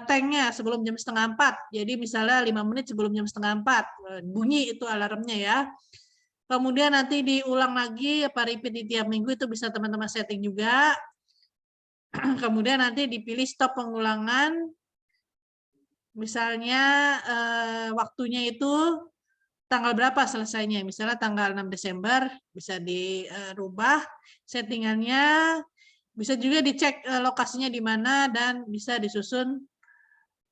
tanknya, sebelum jam 3:30. Jadi misalnya 5 menit sebelum jam 3:30, bunyi itu alarmnya ya. Kemudian nanti diulang lagi, repeat di tiap minggu, itu bisa teman-teman setting juga. Kemudian nanti dipilih stop pengulangan, misalnya waktunya itu tanggal berapa selesainya, misalnya tanggal 6 Desember, bisa dirubah settingannya, bisa juga dicek lokasinya di mana, dan bisa disusun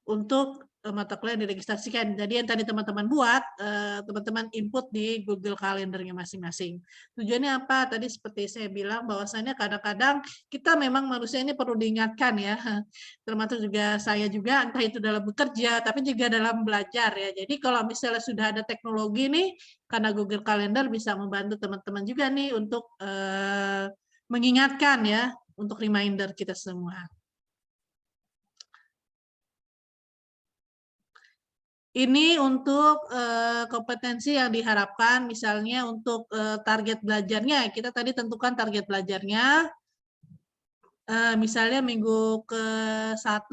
untuk mata kuliah diregistrasikan. Jadi yang tadi teman-teman buat, teman-teman input di Google Calendar-nya masing-masing. Tujuannya apa? Tadi seperti saya bilang, bahwasannya kadang-kadang kita memang manusia ini perlu diingatkan ya, termasuk juga saya juga, entah itu dalam bekerja, tapi juga dalam belajar ya. Jadi kalau misalnya sudah ada teknologi nih, karena Google Calendar bisa membantu teman-teman juga nih untuk mengingatkan ya, untuk reminder kita semua. Ini untuk kompetensi yang diharapkan, misalnya untuk target belajarnya, kita tadi tentukan target belajarnya, misalnya minggu ke-1,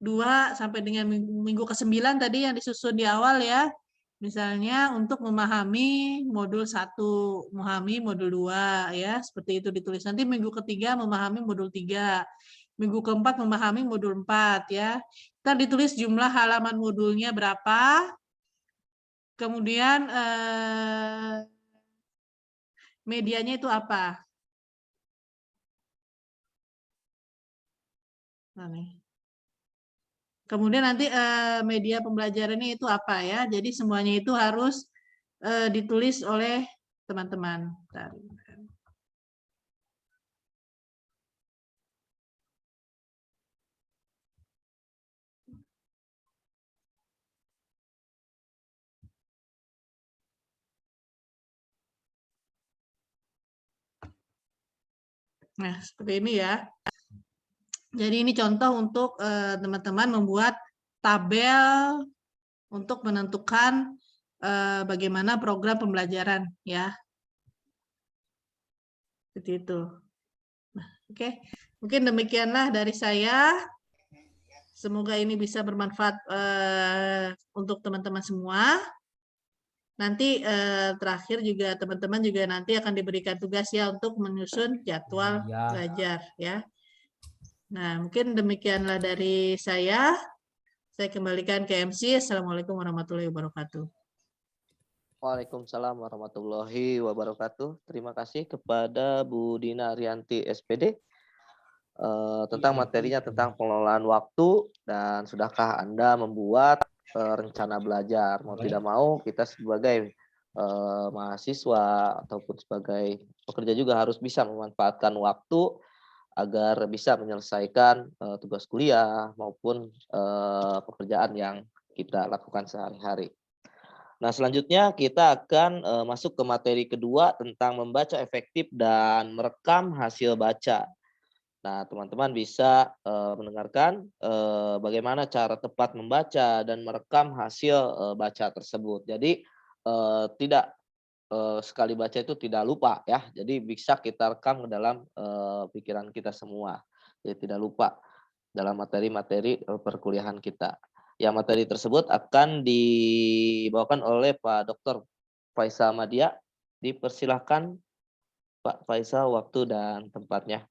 2, sampai dengan minggu ke-9 tadi yang disusun di awal ya, misalnya untuk memahami modul 1, memahami modul 2, ya, seperti itu ditulis. Nanti minggu ke-3 memahami modul 3, minggu ke-4 memahami modul 4 ya. Ntar ditulis jumlah halaman modulnya berapa, kemudian medianya itu apa. Nah, nih. Kemudian nanti media pembelajarannya itu apa ya. Jadi semuanya itu harus ditulis oleh teman-teman. Nah, seperti ini ya. Jadi ini contoh untuk teman-teman membuat tabel untuk menentukan bagaimana program pembelajaran ya. Seperti itu. Nah, oke. Mungkin demikianlah dari saya. Semoga ini bisa bermanfaat untuk teman-teman semua. Nanti terakhir juga teman-teman juga nanti akan diberikan tugas ya untuk menyusun jadwal belajar ya. Nah, mungkin demikianlah dari saya. Saya kembalikan ke MC. Assalamualaikum warahmatullahi wabarakatuh. Waalaikumsalam warahmatullahi wabarakatuh. Terima kasih kepada Bu Dina Arianti SPD tentang materinya tentang pengelolaan waktu, dan sudahkah Anda membuat rencana belajar. Mau tidak mau kita sebagai mahasiswa ataupun sebagai pekerja juga harus bisa memanfaatkan waktu agar bisa menyelesaikan tugas kuliah maupun pekerjaan yang kita lakukan sehari-hari. Nah, selanjutnya kita akan masuk ke materi kedua tentang membaca efektif dan merekam hasil baca. Nah, teman-teman bisa mendengarkan bagaimana cara tepat membaca dan merekam hasil baca tersebut. Jadi tidak sekali baca itu tidak lupa ya. Jadi bisa kita rekam ke dalam pikiran kita semua. Jadi tidak lupa dalam materi-materi perkuliahan kita. Yang materi tersebut akan dibawakan oleh Pak Dr. Faisal Madia. Dipersilahkan Pak Faisal waktu dan tempatnya.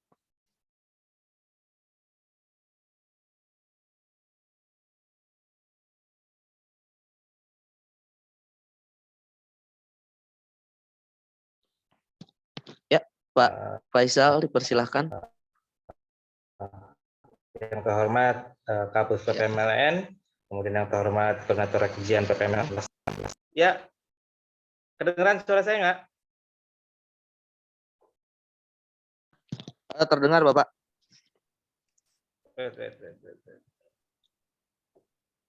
Ya, Pak Faisal dipersilahkan. Yang terhormat Kapus PPMLN, kemudian yang terhormat Koordinator Kajian PPMLN. Ya, kedengeran suara saya nggak? Terdengar, Bapak.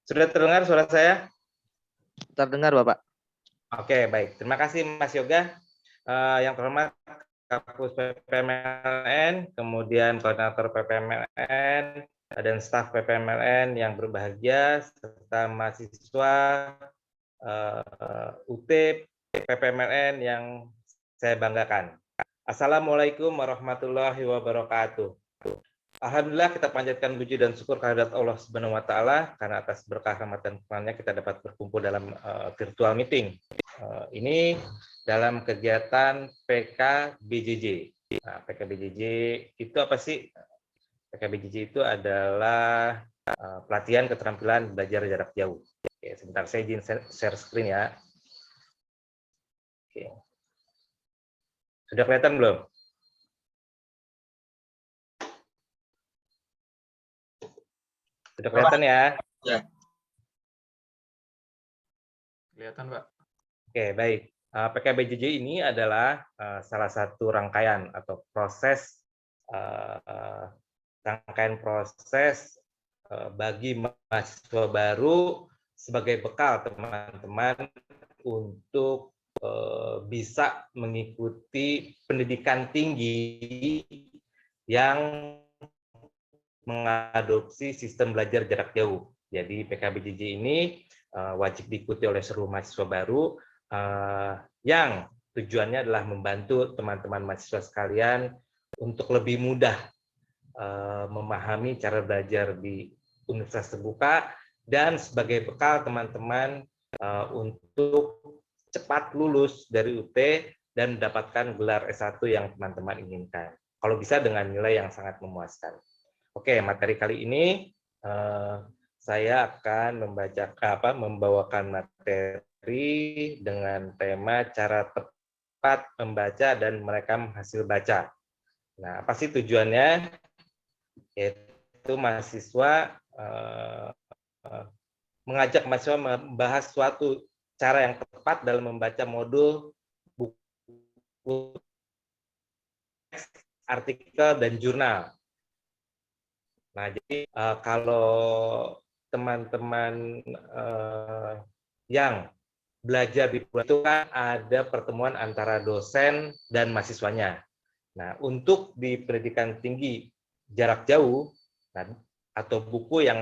Sudah terdengar suara saya? Terdengar, Bapak. Oke, baik. Terima kasih Mas Yoga. Yang terhormat Kapus PPMLN, kemudian Koordinator PPMLN, dan staf PPMLN yang berbahagia, serta mahasiswa UT PPMLN yang saya banggakan. Assalamualaikum warahmatullahi wabarakatuh. Alhamdulillah kita panjatkan puji dan syukur kehadirat Allah Subhanahu wa taala karena atas berkah rahmat dan fadl-Nya kita dapat berkumpul dalam virtual meeting. Ini dalam kegiatan PKBJJ. Nah, PKBJJ itu apa sih? PKBJJ itu adalah pelatihan keterampilan belajar jarak jauh. Oke, sebentar saya izin share screen ya. Oke. Sudah kelihatan belum? Sudah kelihatan ya? Ya. Kelihatan, Pak. Oke, baik. PKBJJ ini adalah salah satu rangkaian atau proses bagi mahasiswa baru sebagai bekal teman-teman untuk bisa mengikuti pendidikan tinggi yang mengadopsi sistem belajar jarak jauh. Jadi PKBJJ ini wajib diikuti oleh seluruh mahasiswa baru yang tujuannya adalah membantu teman-teman mahasiswa sekalian untuk lebih mudah memahami cara belajar di universitas terbuka dan sebagai bekal teman-teman untuk cepat lulus dari UT dan mendapatkan gelar S1 yang teman-teman inginkan. Kalau bisa dengan nilai yang sangat memuaskan. Oke, materi kali ini saya akan membawakan materi dengan tema cara tepat membaca dan merekam hasil baca. Nah, apa sih tujuannya? Yaitu mahasiswa mengajak mahasiswa membahas suatu cara yang tepat dalam membaca modul, buku, artikel, dan jurnal. Nah, jadi kalau teman-teman yang belajar di itu kan ada pertemuan antara dosen dan mahasiswanya. Nah, untuk di pendidikan tinggi jarak jauh atau buku yang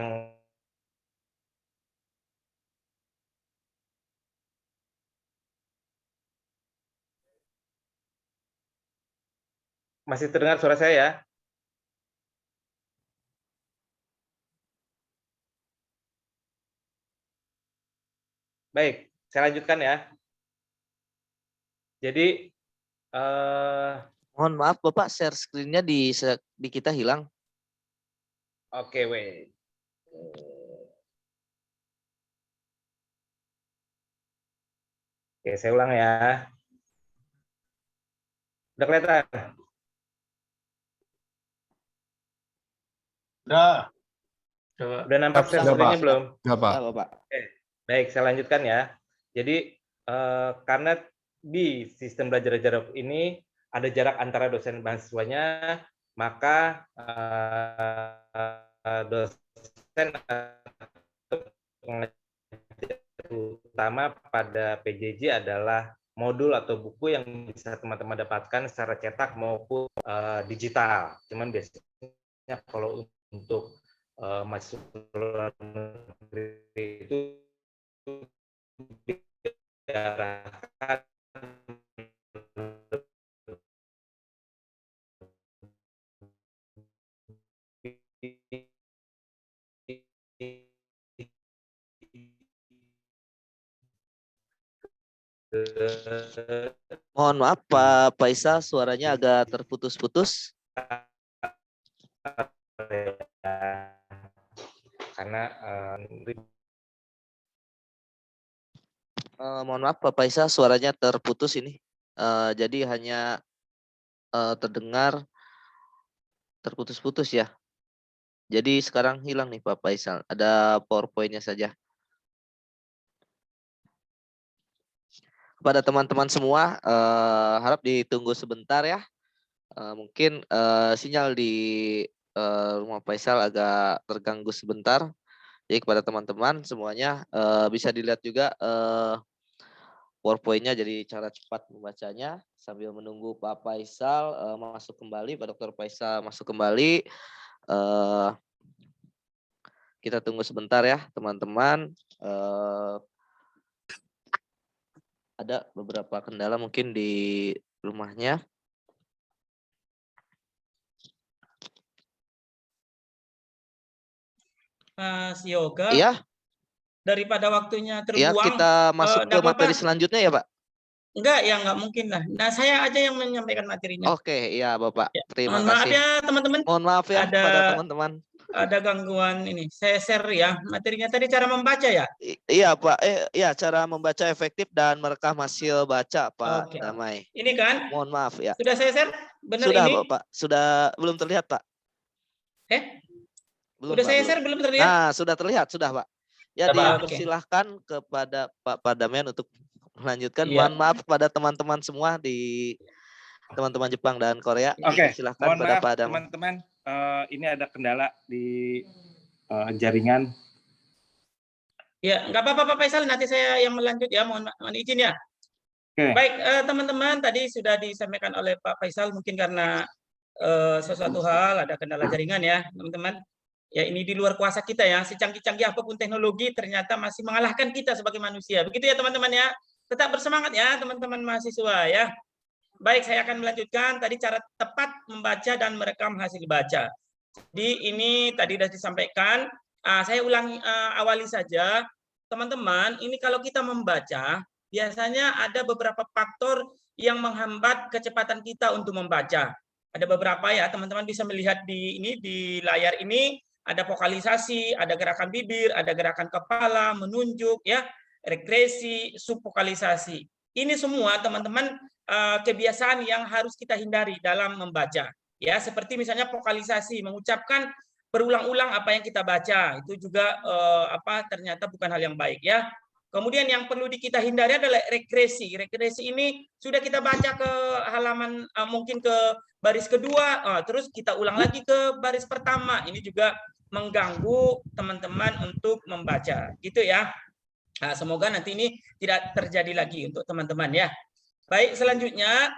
masih terdengar suara saya ya? Baik, saya lanjutkan ya. Jadi Mohon maaf Bapak, share screen-nya di kita hilang. oke, wait. Oke, saya ulang ya. Udah kelihatan? Udah. Udah nampak share screen-nya belum? Udah, Pak. Bapak. Baik, saya lanjutkan ya. Jadi karena di sistem belajar jarak ini ada jarak antara dosen dan mahasiswanya, maka dosen utama pada PJJ adalah modul atau buku yang bisa teman-teman dapatkan secara cetak maupun digital. Cuman biasanya kalau untuk mahasiswa luar negeri itu diarahkan Mohon maaf Pak Faisal, suaranya agak terputus-putus. Karena Mohon maaf Pak Faisal, suaranya terputus ini. Jadi hanya terdengar terputus-putus ya. Jadi sekarang hilang nih Pak Faisal. Ada PowerPoint-nya saja. Kepada teman-teman semua, harap ditunggu sebentar ya. Mungkin sinyal di rumah Faisal agak terganggu sebentar. Jadi kepada teman-teman semuanya bisa dilihat juga PowerPoint-nya, jadi cara cepat membacanya sambil menunggu Pak Faisal masuk kembali, Pak Dr. Faisal masuk kembali. Kita tunggu sebentar ya teman-teman. Ada beberapa kendala mungkin di rumahnya. Mas Yoga, Iya, daripada waktunya iya terbuang, kita masuk ke nggak apa-apa. materi selanjutnya ya Pak. Enggak, ya nggak mungkin lah. Nah, saya aja yang menyampaikan materinya. Oke, iya Bapak. Ya, Terima mohon maaf kasih. ya teman-teman, Mohon maaf ya ada pada teman-teman. ada gangguan ini. Saya share ya materinya tadi, cara membaca ya. Iya Pak, iya cara membaca efektif dan merekam hasil baca Pak Oke. Damai. Ini kan Mohon maaf ya. sudah saya share, benar Sudah ini? Bapak, sudah belum terlihat Pak. Belum, Udah Pak, saya belum. share belum terlihat? Nah, sudah terlihat, sudah Pak. Ya, Sudah, Pak. dipersilahkan kepada Pak Pardamian untuk melanjutkan. Iya. Mohon maaf kepada teman-teman semua di teman-teman Jepang dan Korea. Oke, Silakan mohon pada maaf Pak Damai. teman-teman, ini ada kendala di jaringan. Ya, nggak apa-apa Pak Faisal, nanti saya yang melanjut ya, mohon izin ya. Oke. Baik, teman-teman, tadi sudah disampaikan oleh Pak Faisal, mungkin karena sesuatu hal ada kendala jaringan ya, teman-teman. Ya, ini di luar kuasa kita ya, secanggih-canggih apapun teknologi ternyata masih mengalahkan kita sebagai manusia. Begitu ya teman-teman ya. Tetap bersemangat ya teman-teman mahasiswa ya. Baik, saya akan melanjutkan tadi cara tepat membaca dan merekam hasil baca. Jadi ini tadi sudah disampaikan. Saya ulangi, awali saja. Teman-teman, ini kalau kita membaca, biasanya ada beberapa faktor yang menghambat kecepatan kita untuk membaca. Ada beberapa ya, teman-teman bisa melihat di layar ini, ada vokalisasi, ada gerakan bibir, ada gerakan kepala, menunjuk, ya, regresi, subvokalisasi. Ini semua teman-teman kebiasaan yang harus kita hindari dalam membaca. Ya, seperti misalnya vokalisasi, mengucapkan berulang-ulang apa yang kita baca, itu juga ternyata bukan hal yang baik ya. Kemudian yang perlu kita hindari adalah regresi. Regresi ini sudah kita baca ke halaman mungkin ke baris kedua, terus kita ulang lagi ke baris pertama. Ini juga mengganggu teman-teman untuk membaca, gitu ya. Nah, semoga nanti ini tidak terjadi lagi untuk teman-teman ya. Baik, selanjutnya,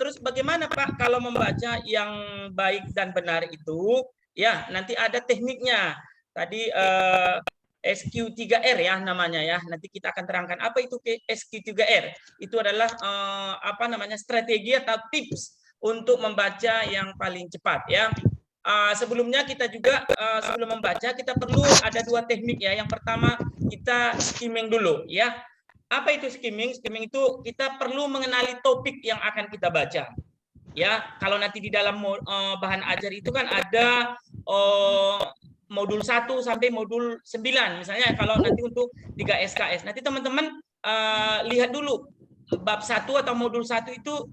terus bagaimana Pak kalau membaca yang baik dan benar itu? Ya, nanti ada tekniknya. Tadi SQ3R ya namanya ya. Nanti kita akan terangkan apa itu SQ3R. Itu adalah strategi atau tips untuk membaca yang paling cepat ya. Sebelumnya kita juga sebelum membaca kita perlu ada dua teknik ya. Yang pertama kita skimming dulu ya. Apa itu skimming? Skimming itu kita perlu mengenali topik yang akan kita baca. Ya, kalau nanti di dalam bahan ajar itu kan ada modul 1 sampai modul 9. Misalnya kalau nanti untuk 3 SKS, nanti teman-teman lihat dulu bab 1 atau modul 1 itu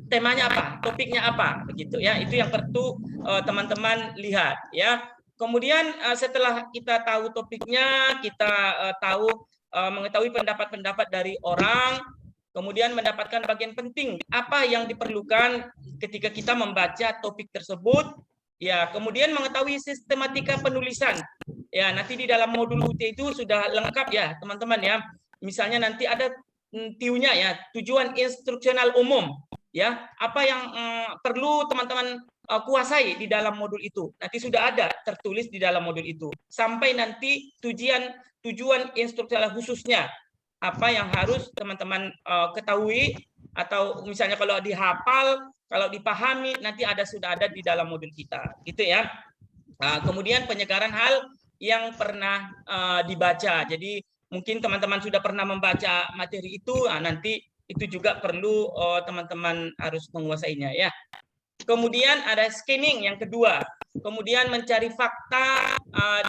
temanya apa, topiknya apa, begitu ya. Itu yang perlu teman-teman lihat ya. Kemudian setelah kita tahu topiknya, kita mengetahui pendapat-pendapat dari orang, kemudian mendapatkan bagian penting apa yang diperlukan ketika kita membaca topik tersebut, ya. Kemudian mengetahui sistematika penulisan, ya. Nanti di dalam modul UT itu sudah lengkap ya teman-teman ya. Misalnya nanti ada TIU-nya ya, tujuan instruksional umum, ya. Apa yang perlu teman-teman kuasai di dalam modul itu, nanti sudah ada tertulis di dalam modul itu. Sampai nanti tujuan instruksional khususnya, apa yang harus teman-teman ketahui, atau misalnya kalau dihafal, kalau dipahami, nanti sudah ada di dalam modul kita, gitu ya. Kemudian penyegaran hal yang pernah dibaca. Jadi mungkin teman-teman sudah pernah membaca materi itu, nanti itu juga perlu teman-teman harus menguasainya ya. Kemudian ada scanning yang kedua. Kemudian mencari fakta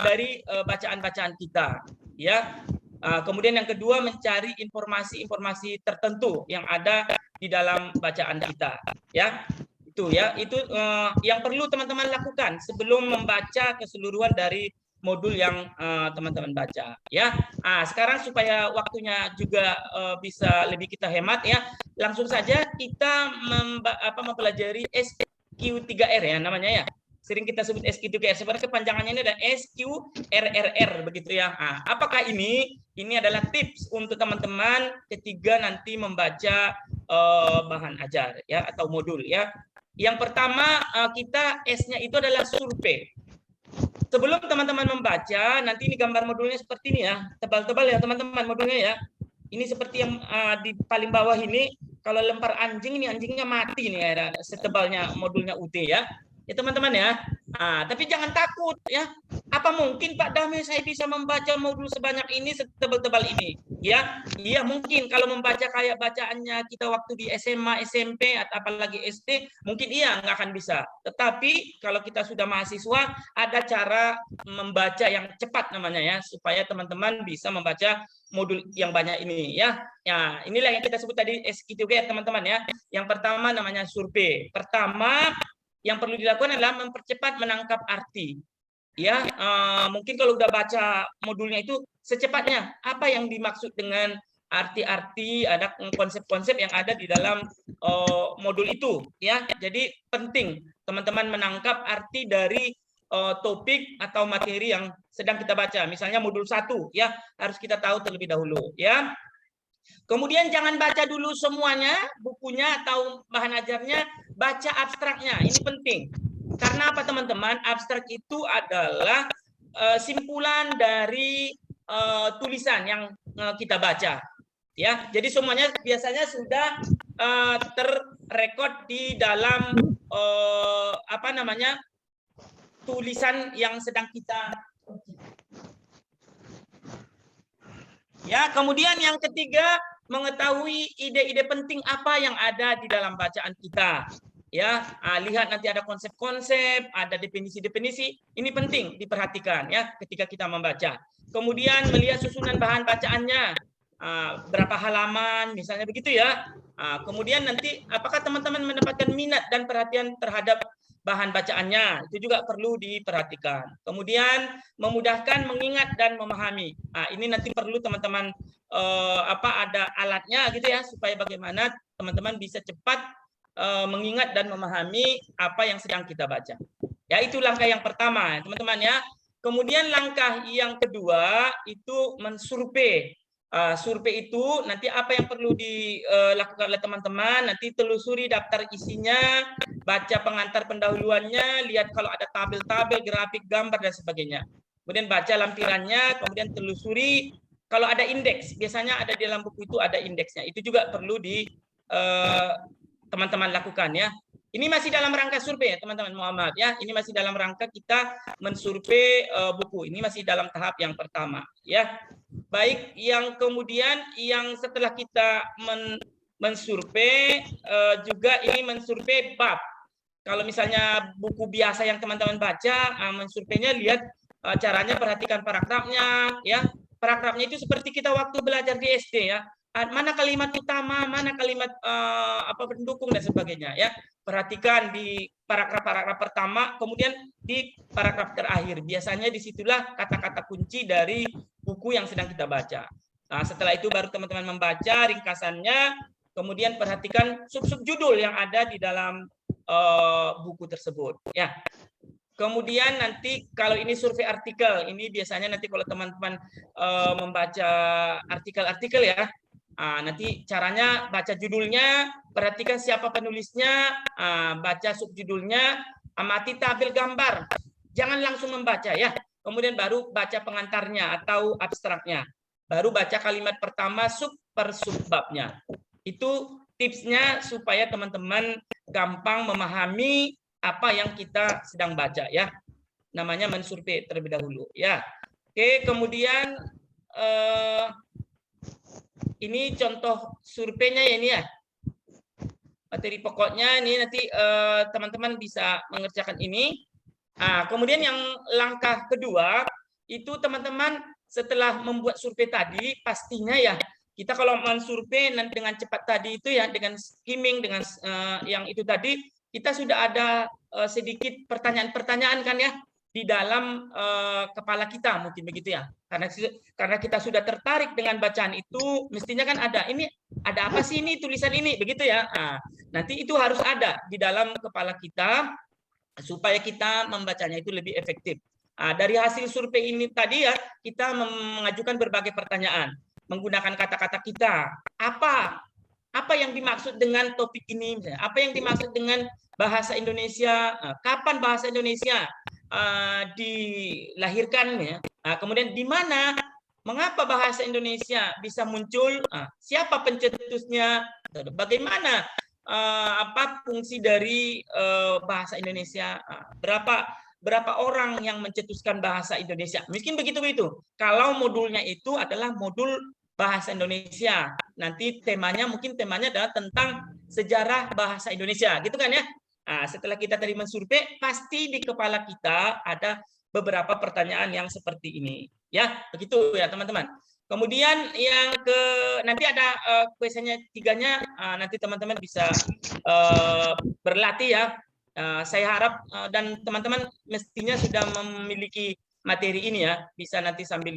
dari bacaan-bacaan kita, ya. Kemudian yang kedua mencari informasi-informasi tertentu yang ada di dalam bacaan kita, ya. Itu ya, itu yang perlu teman-teman lakukan sebelum membaca keseluruhan dari modul yang teman-teman baca, ya. Sekarang supaya waktunya juga bisa lebih kita hemat ya, langsung saja kita mempelajari SQ3R ya namanya ya. Sering kita sebut SQ3R, sebenarnya kepanjangannya ini ada SQRRR begitu ya. Apakah ini? Ini adalah tips untuk teman-teman ketika nanti membaca bahan ajar ya atau modul ya. Yang pertama kita S-nya itu adalah survei. Sebelum teman-teman membaca, nanti ini gambar modulnya seperti ini ya, tebal-tebal ya teman-teman modulnya ya. Ini seperti yang di paling bawah ini, kalau lempar anjing ini anjingnya mati nih ya, setebalnya modulnya UT ya. Ya teman-teman ya. Tapi jangan takut ya. Apa mungkin Pak Dame saya bisa membaca modul sebanyak ini setebal-tebal ini? Ya, iya mungkin kalau membaca kayak bacaannya kita waktu di SMA, SMP atau apalagi SD, mungkin iya nggak akan bisa. Tetapi kalau kita sudah mahasiswa, ada cara membaca yang cepat namanya ya, supaya teman-teman bisa membaca modul yang banyak ini ya. Ya, inilah yang kita sebut tadi SQ3 teman-teman ya. Yang pertama namanya survei. Pertama yang perlu dilakukan adalah mempercepat menangkap arti. Ya, mungkin kalau udah baca modulnya itu secepatnya apa yang dimaksud dengan arti-arti, ada konsep-konsep yang ada di dalam modul itu. Ya, jadi penting teman-teman menangkap arti dari topik atau materi yang sedang kita baca. Misalnya modul 1 ya, harus kita tahu terlebih dahulu ya. Kemudian jangan baca dulu semuanya bukunya atau bahan ajarnya, baca abstraknya. Ini penting. Karena apa teman-teman? Abstrak itu adalah simpulan dari tulisan yang kita baca. Ya, jadi semuanya biasanya sudah terrekod di dalam tulisan yang sedang kita. Ya, kemudian yang ketiga, mengetahui ide-ide penting apa yang ada di dalam bacaan kita. Ya, lihat nanti ada konsep-konsep, ada definisi-definisi. Ini penting diperhatikan ya ketika kita membaca. Kemudian melihat susunan bahan bacaannya, berapa halaman, misalnya begitu ya. Kemudian nanti apakah teman-teman mendapatkan minat dan perhatian terhadap bahan bacaannya, itu juga perlu diperhatikan. Kemudian memudahkan mengingat dan memahami. Ini nanti perlu teman-teman ada alatnya gitu ya, supaya bagaimana teman-teman bisa cepat mengingat dan memahami apa yang sedang kita baca. Ya, itu langkah yang pertama, teman-teman ya. Kemudian langkah yang kedua itu mensurvei. Survei itu nanti apa yang perlu dilakukan oleh teman-teman, nanti telusuri daftar isinya, baca pengantar pendahuluannya, lihat kalau ada tabel-tabel, grafik, gambar, dan sebagainya. Kemudian baca lampirannya, kemudian telusuri kalau ada indeks, biasanya ada di dalam buku itu ada indeksnya. Itu juga perlu teman-teman lakukan ya. Ini masih dalam rangka survei ya teman-teman, mohon maaf ya. Ini masih dalam rangka kita mensurvei buku. Ini masih dalam tahap yang pertama ya. Baik, yang kemudian yang setelah kita mensurvei juga ini mensurvei bab. Kalau misalnya buku biasa yang teman-teman baca, mensurveinya lihat caranya, perhatikan paragrafnya, ya. Paragrafnya itu seperti kita waktu belajar di SD, ya. Mana kalimat utama, mana kalimat pendukung dan sebagainya, ya. Perhatikan di paragraf-paragraf pertama, kemudian di paragraf terakhir. Biasanya disitulah kata-kata kunci dari buku yang sedang kita baca. Nah, setelah itu baru teman-teman membaca ringkasannya, kemudian perhatikan sub-sub judul yang ada di dalam buku tersebut, ya. Kemudian nanti kalau ini survei artikel, ini biasanya nanti kalau teman-teman membaca artikel-artikel, ya, nanti caranya baca judulnya, perhatikan siapa penulisnya, baca subjudulnya, amati tabel gambar, jangan langsung membaca, ya. Kemudian baru baca pengantarnya atau abstraknya, baru baca kalimat pertama sub per subbabnya. Itu tipsnya supaya teman-teman gampang memahami apa yang kita sedang baca, ya. Namanya mensurvei terlebih dahulu, ya. Oke, kemudian ini contoh surveinya, ya, ini, ya. Materi pokoknya ini nanti teman-teman bisa mengerjakan ini. Kemudian yang langkah kedua itu teman-teman setelah membuat survei tadi, pastinya, ya, kita kalau mensurvei dengan cepat tadi itu, ya, dengan skimming, dengan yang itu tadi, kita sudah ada sedikit pertanyaan-pertanyaan, kan, ya, di dalam kepala kita, mungkin begitu, ya. Karena kita sudah tertarik dengan bacaan itu, mestinya kan ada apa sih ini tulisan ini, begitu, ya. Nanti itu harus ada di dalam kepala kita supaya kita membacanya itu lebih efektif. Dari hasil survei ini tadi, ya, kita mengajukan berbagai pertanyaan menggunakan kata-kata kita. Apa yang dimaksud dengan topik ini? Apa yang dimaksud dengan bahasa Indonesia? Kapan bahasa Indonesia dilahirkan? Ya? Kemudian di mana? Mengapa bahasa Indonesia bisa muncul? Siapa pencetusnya? Bagaimana fungsi dari bahasa Indonesia? Berapa orang yang mencetuskan bahasa Indonesia? Mungkin begitu. Kalau modulnya itu adalah modul bahasa Indonesia, nanti temanya adalah tentang sejarah bahasa Indonesia, gitu kan, ya. Setelah kita tadi mensurvei, pasti di kepala kita ada beberapa pertanyaan yang seperti ini, ya, begitu, ya, teman-teman. Kemudian yang nanti ada kuesioner 3-nya, nanti teman-teman bisa berlatih, ya. Saya harap dan teman-teman mestinya sudah memiliki materi ini, ya, bisa nanti sambil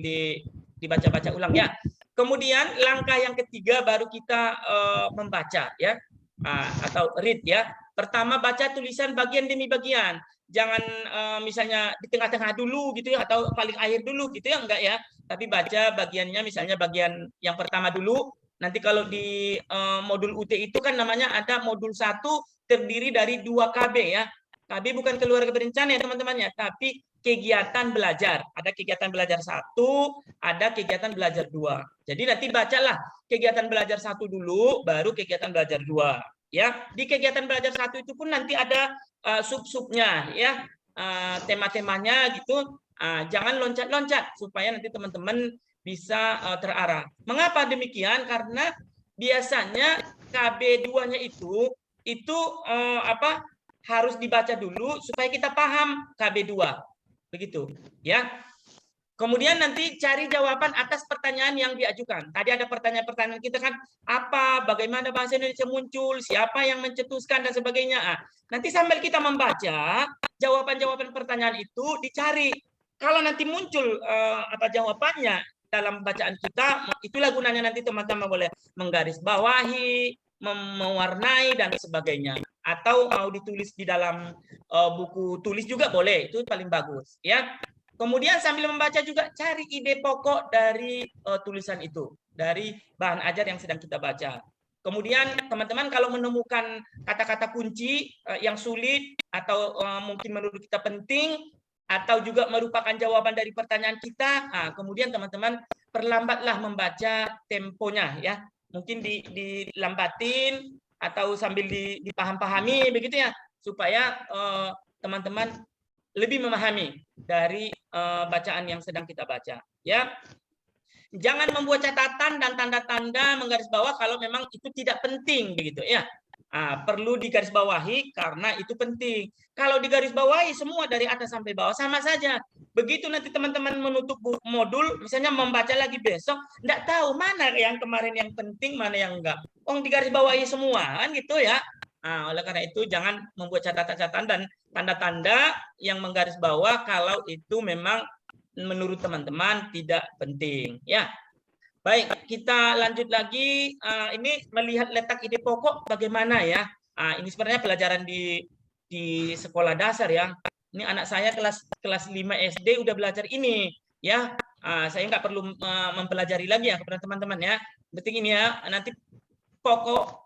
dibaca-baca ulang, ya. Kemudian langkah yang ketiga baru kita membaca, ya, atau read, ya. Pertama baca tulisan bagian demi bagian, jangan misalnya di tengah-tengah dulu, gitu, ya, atau paling akhir dulu, gitu, ya, enggak, ya. Tapi baca bagiannya, misalnya bagian yang pertama dulu. Nanti kalau di modul UT itu kan namanya ada modul 1 terdiri dari 2 KB, ya. KB bukan keluarga berencana, ya, teman-teman, ya, tapi kegiatan belajar. Ada kegiatan belajar 1, ada kegiatan belajar 2. Jadi nanti bacalah kegiatan belajar 1 dulu, baru kegiatan belajar 2. Ya, di kegiatan belajar 1 itu pun nanti ada sub-subnya, ya, tema-temanya, gitu. Jangan loncat-loncat supaya nanti teman-teman bisa terarah. Mengapa demikian? Karena biasanya KB2-nya itu harus dibaca dulu supaya kita paham KB2. Begitu, ya. Kemudian nanti cari jawaban atas pertanyaan yang diajukan. Tadi ada pertanyaan-pertanyaan kita, kan, bagaimana bahasa Indonesia muncul, siapa yang mencetuskan, dan sebagainya. Nanti sambil kita membaca, jawaban-jawaban pertanyaan itu dicari. Kalau nanti muncul jawabannya dalam bacaan kita, itulah gunanya nanti teman-teman boleh menggarisbawahi, mewarnai, dan sebagainya. Atau mau ditulis di dalam buku tulis juga boleh, itu paling bagus, ya. Kemudian sambil membaca juga cari ide pokok dari tulisan itu, dari bahan ajar yang sedang kita baca. Kemudian teman-teman kalau menemukan kata-kata kunci yang sulit atau mungkin menurut kita penting atau juga merupakan jawaban dari pertanyaan kita, kemudian teman-teman perlambatlah membaca temponya, ya. Mungkin dilambatin atau sambil dipaham-pahami, begitu, ya, supaya teman-teman lebih memahami dari bacaan yang sedang kita baca, ya. Jangan membuat catatan dan tanda-tanda menggaris bawah kalau memang itu tidak penting begitu ya. Perlu digarisbawahi karena itu penting. Kalau digarisbawahi semua dari atas sampai bawah sama saja. Begitu nanti teman-teman menutup modul, misalnya membaca lagi besok, enggak tahu mana yang kemarin yang penting, mana yang enggak. Digarisbawahi semua kan gitu ya. Oleh karena itu jangan membuat catatan-catatan dan tanda-tanda yang menggaris bawah kalau itu memang menurut teman-teman tidak penting ya. Baik, kita lanjut lagi. Ini melihat letak ide pokok bagaimana ya. Ini sebenarnya pelajaran di sekolah dasar ya. Ini anak saya kelas 5 SD udah belajar ini ya. Saya nggak perlu mempelajari lagi ya kepada teman-teman ya. Penting ini ya. Nanti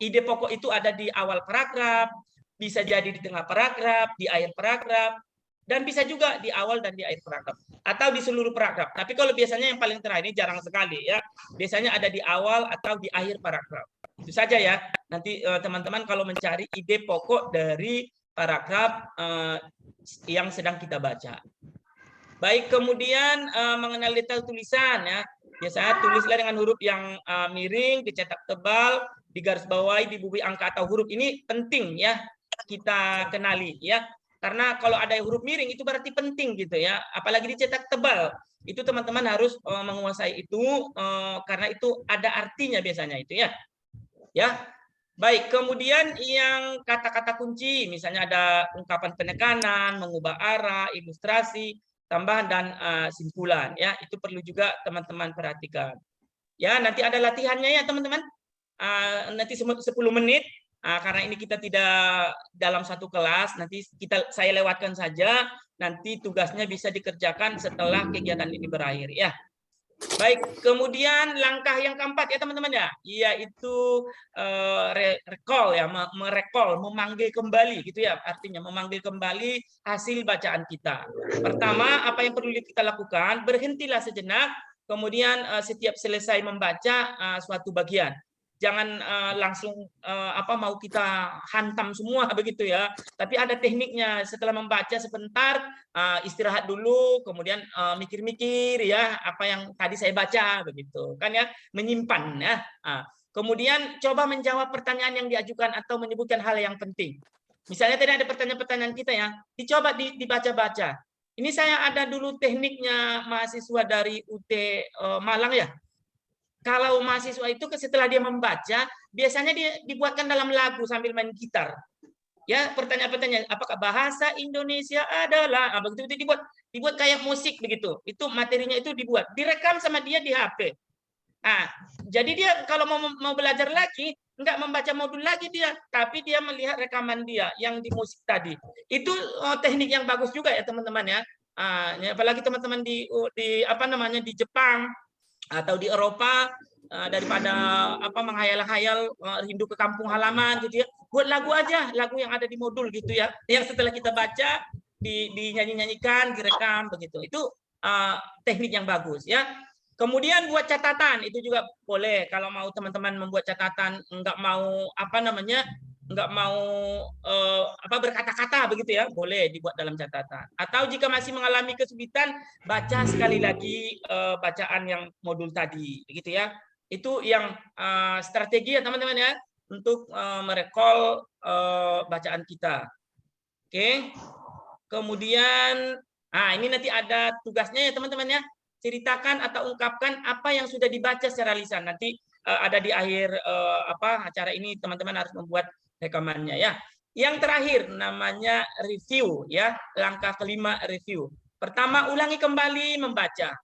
ide pokok itu ada di awal paragraf, bisa jadi di tengah paragraf, di akhir paragraf, dan bisa juga di awal dan di akhir paragraf atau di seluruh paragraf. Tapi kalau biasanya yang paling terakhir ini jarang sekali ya. Biasanya ada di awal atau di akhir paragraf. Itu saja ya. Nanti teman-teman kalau mencari ide pokok dari paragraf yang sedang kita baca. Baik, kemudian mengenal detail tulisan ya. Biasanya tulislah dengan huruf yang miring, dicetak tebal, digarisbawahi, dibubui angka atau huruf. Ini penting ya kita kenali ya. Karena kalau ada huruf miring itu berarti penting gitu ya. Apalagi dicetak tebal. Itu teman-teman harus menguasai itu karena itu ada artinya biasanya itu ya. Ya. Baik, kemudian yang kata-kata kunci, misalnya ada ungkapan penekanan, mengubah arah, ilustrasi, tambahan dan simpulan ya. Itu perlu juga teman-teman perhatikan. Ya, nanti ada latihannya ya teman-teman. Nanti 10 menit. Karena ini kita tidak dalam satu kelas, nanti saya lewatkan saja, nanti tugasnya bisa dikerjakan setelah kegiatan ini berakhir ya. Baik, kemudian langkah yang keempat ya teman-teman ya, yaitu recall ya, merecall, memanggil kembali gitu ya, artinya memanggil kembali hasil bacaan kita. Pertama, apa yang perlu kita lakukan? Berhentilah sejenak, kemudian setiap selesai membaca suatu bagian. Jangan langsung mau kita hantam semua begitu ya. Tapi ada tekniknya. Setelah membaca sebentar, istirahat dulu, kemudian mikir-mikir ya apa yang tadi saya baca begitu kan ya, menyimpan ya. Kemudian coba menjawab pertanyaan yang diajukan atau menyebutkan hal yang penting. Misalnya tadi ada pertanyaan-pertanyaan kita ya, dicoba dibaca-baca. Ini saya ada dulu tekniknya mahasiswa dari UT Malang ya. Kalau mahasiswa itu setelah dia membaca, biasanya dia dibuatkan dalam lagu sambil main gitar. Ya, pertanyaan-pertanyaan, apakah bahasa Indonesia adalah begitu itu dibuat kayak musik begitu. Itu materinya itu dibuat, direkam sama dia di HP. Jadi dia kalau mau belajar lagi, nggak membaca modul lagi dia, tapi dia melihat rekaman dia yang di musik tadi. Itu teknik yang bagus juga ya teman-teman ya. Apalagi teman-teman di Jepang atau di Eropa, daripada menghayal-hayal rindu ke kampung halaman gitu ya, buat lagu aja, lagu yang ada di modul gitu ya, yang setelah kita baca dinyanyi-nyanyikan, direkam begitu. Itu teknik yang bagus ya. Kemudian buat catatan itu juga boleh. Kalau mau teman-teman membuat catatan, nggak mau berkata-kata begitu ya, boleh dibuat dalam catatan. Atau jika masih mengalami kesulitan, baca sekali lagi bacaan yang modul tadi begitu ya. Itu yang strategi ya teman-teman ya, untuk merecall bacaan kita. Oke. Kemudian ini nanti ada tugasnya ya teman-teman ya. Ceritakan atau ungkapkan apa yang sudah dibaca secara lisan. Nanti ada di akhir acara ini teman-teman harus membuat rekamannya ya. Yang terakhir namanya review ya. Langkah kelima review. Pertama, ulangi kembali membaca.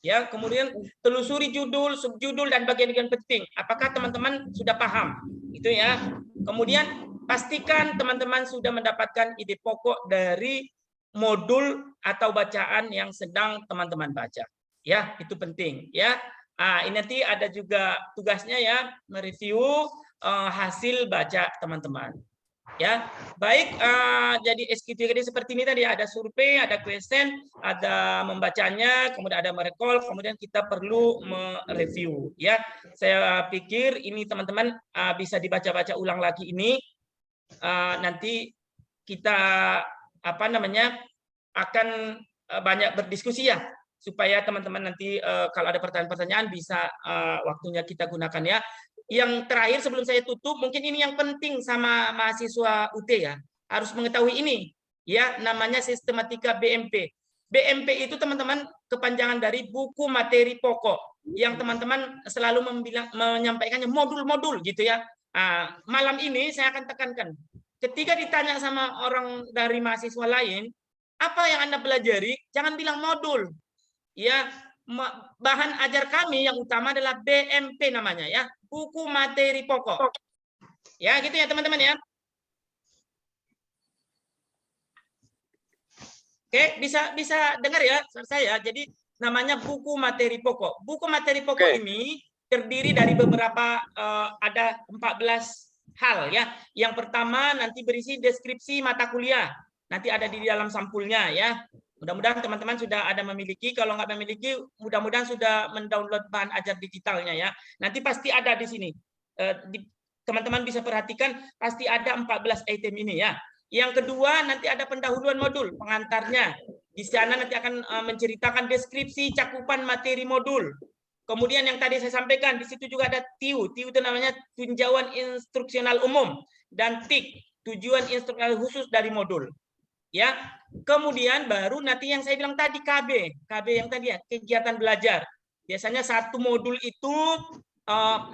Ya, kemudian telusuri judul, subjudul dan bagian-bagian penting. Apakah teman-teman sudah paham? Itu ya. Kemudian pastikan teman-teman sudah mendapatkan ide pokok dari modul atau bacaan yang sedang teman-teman baca. Ya, itu penting ya. Ini nanti ada juga tugasnya ya, mereview hasil baca teman-teman. Ya, baik. Jadi SKTD seperti ini tadi, ada survei, ada question, ada membacanya, kemudian ada merecall, kemudian kita perlu mereview. Ya, saya pikir ini teman-teman bisa dibaca-baca ulang lagi ini. Nanti kita akan banyak berdiskusi ya supaya teman-teman nanti kalau ada pertanyaan-pertanyaan bisa waktunya kita gunakan ya. Yang terakhir sebelum saya tutup, mungkin ini yang penting sama mahasiswa UT ya, harus mengetahui ini ya, namanya sistematika BMP. BMP itu teman-teman kepanjangan dari buku materi pokok, yang teman-teman selalu menyampaikannya modul-modul gitu ya. Malam ini saya akan tekankan, ketika ditanya sama orang dari mahasiswa lain, apa yang Anda pelajari, jangan bilang modul. Ya, bahan ajar kami yang utama adalah BMP namanya ya, buku materi pokok. Ya, gitu ya teman-teman ya. Oke, bisa dengar ya saya. Jadi namanya buku materi pokok. Buku materi pokok ini terdiri dari beberapa ada 14 hal ya. Yang pertama nanti berisi deskripsi mata kuliah. Nanti ada di dalam sampulnya ya. Mudah-mudahan teman-teman sudah ada memiliki. Kalau nggak memiliki, mudah-mudahan sudah mendownload bahan ajar digitalnya ya. Nanti pasti ada di sini. Teman-teman bisa perhatikan pasti ada 14 item ini ya. Yang kedua, nanti ada pendahuluan modul, pengantarnya. Di sana nanti akan menceritakan deskripsi cakupan materi modul. Kemudian yang tadi saya sampaikan, di situ juga ada TIU. TIU itu namanya tinjauan instruksional umum. Dan TIK, tujuan instruksional khusus dari modul. Ya, kemudian baru nanti yang saya bilang tadi KB yang tadi ya, kegiatan belajar. Biasanya satu modul itu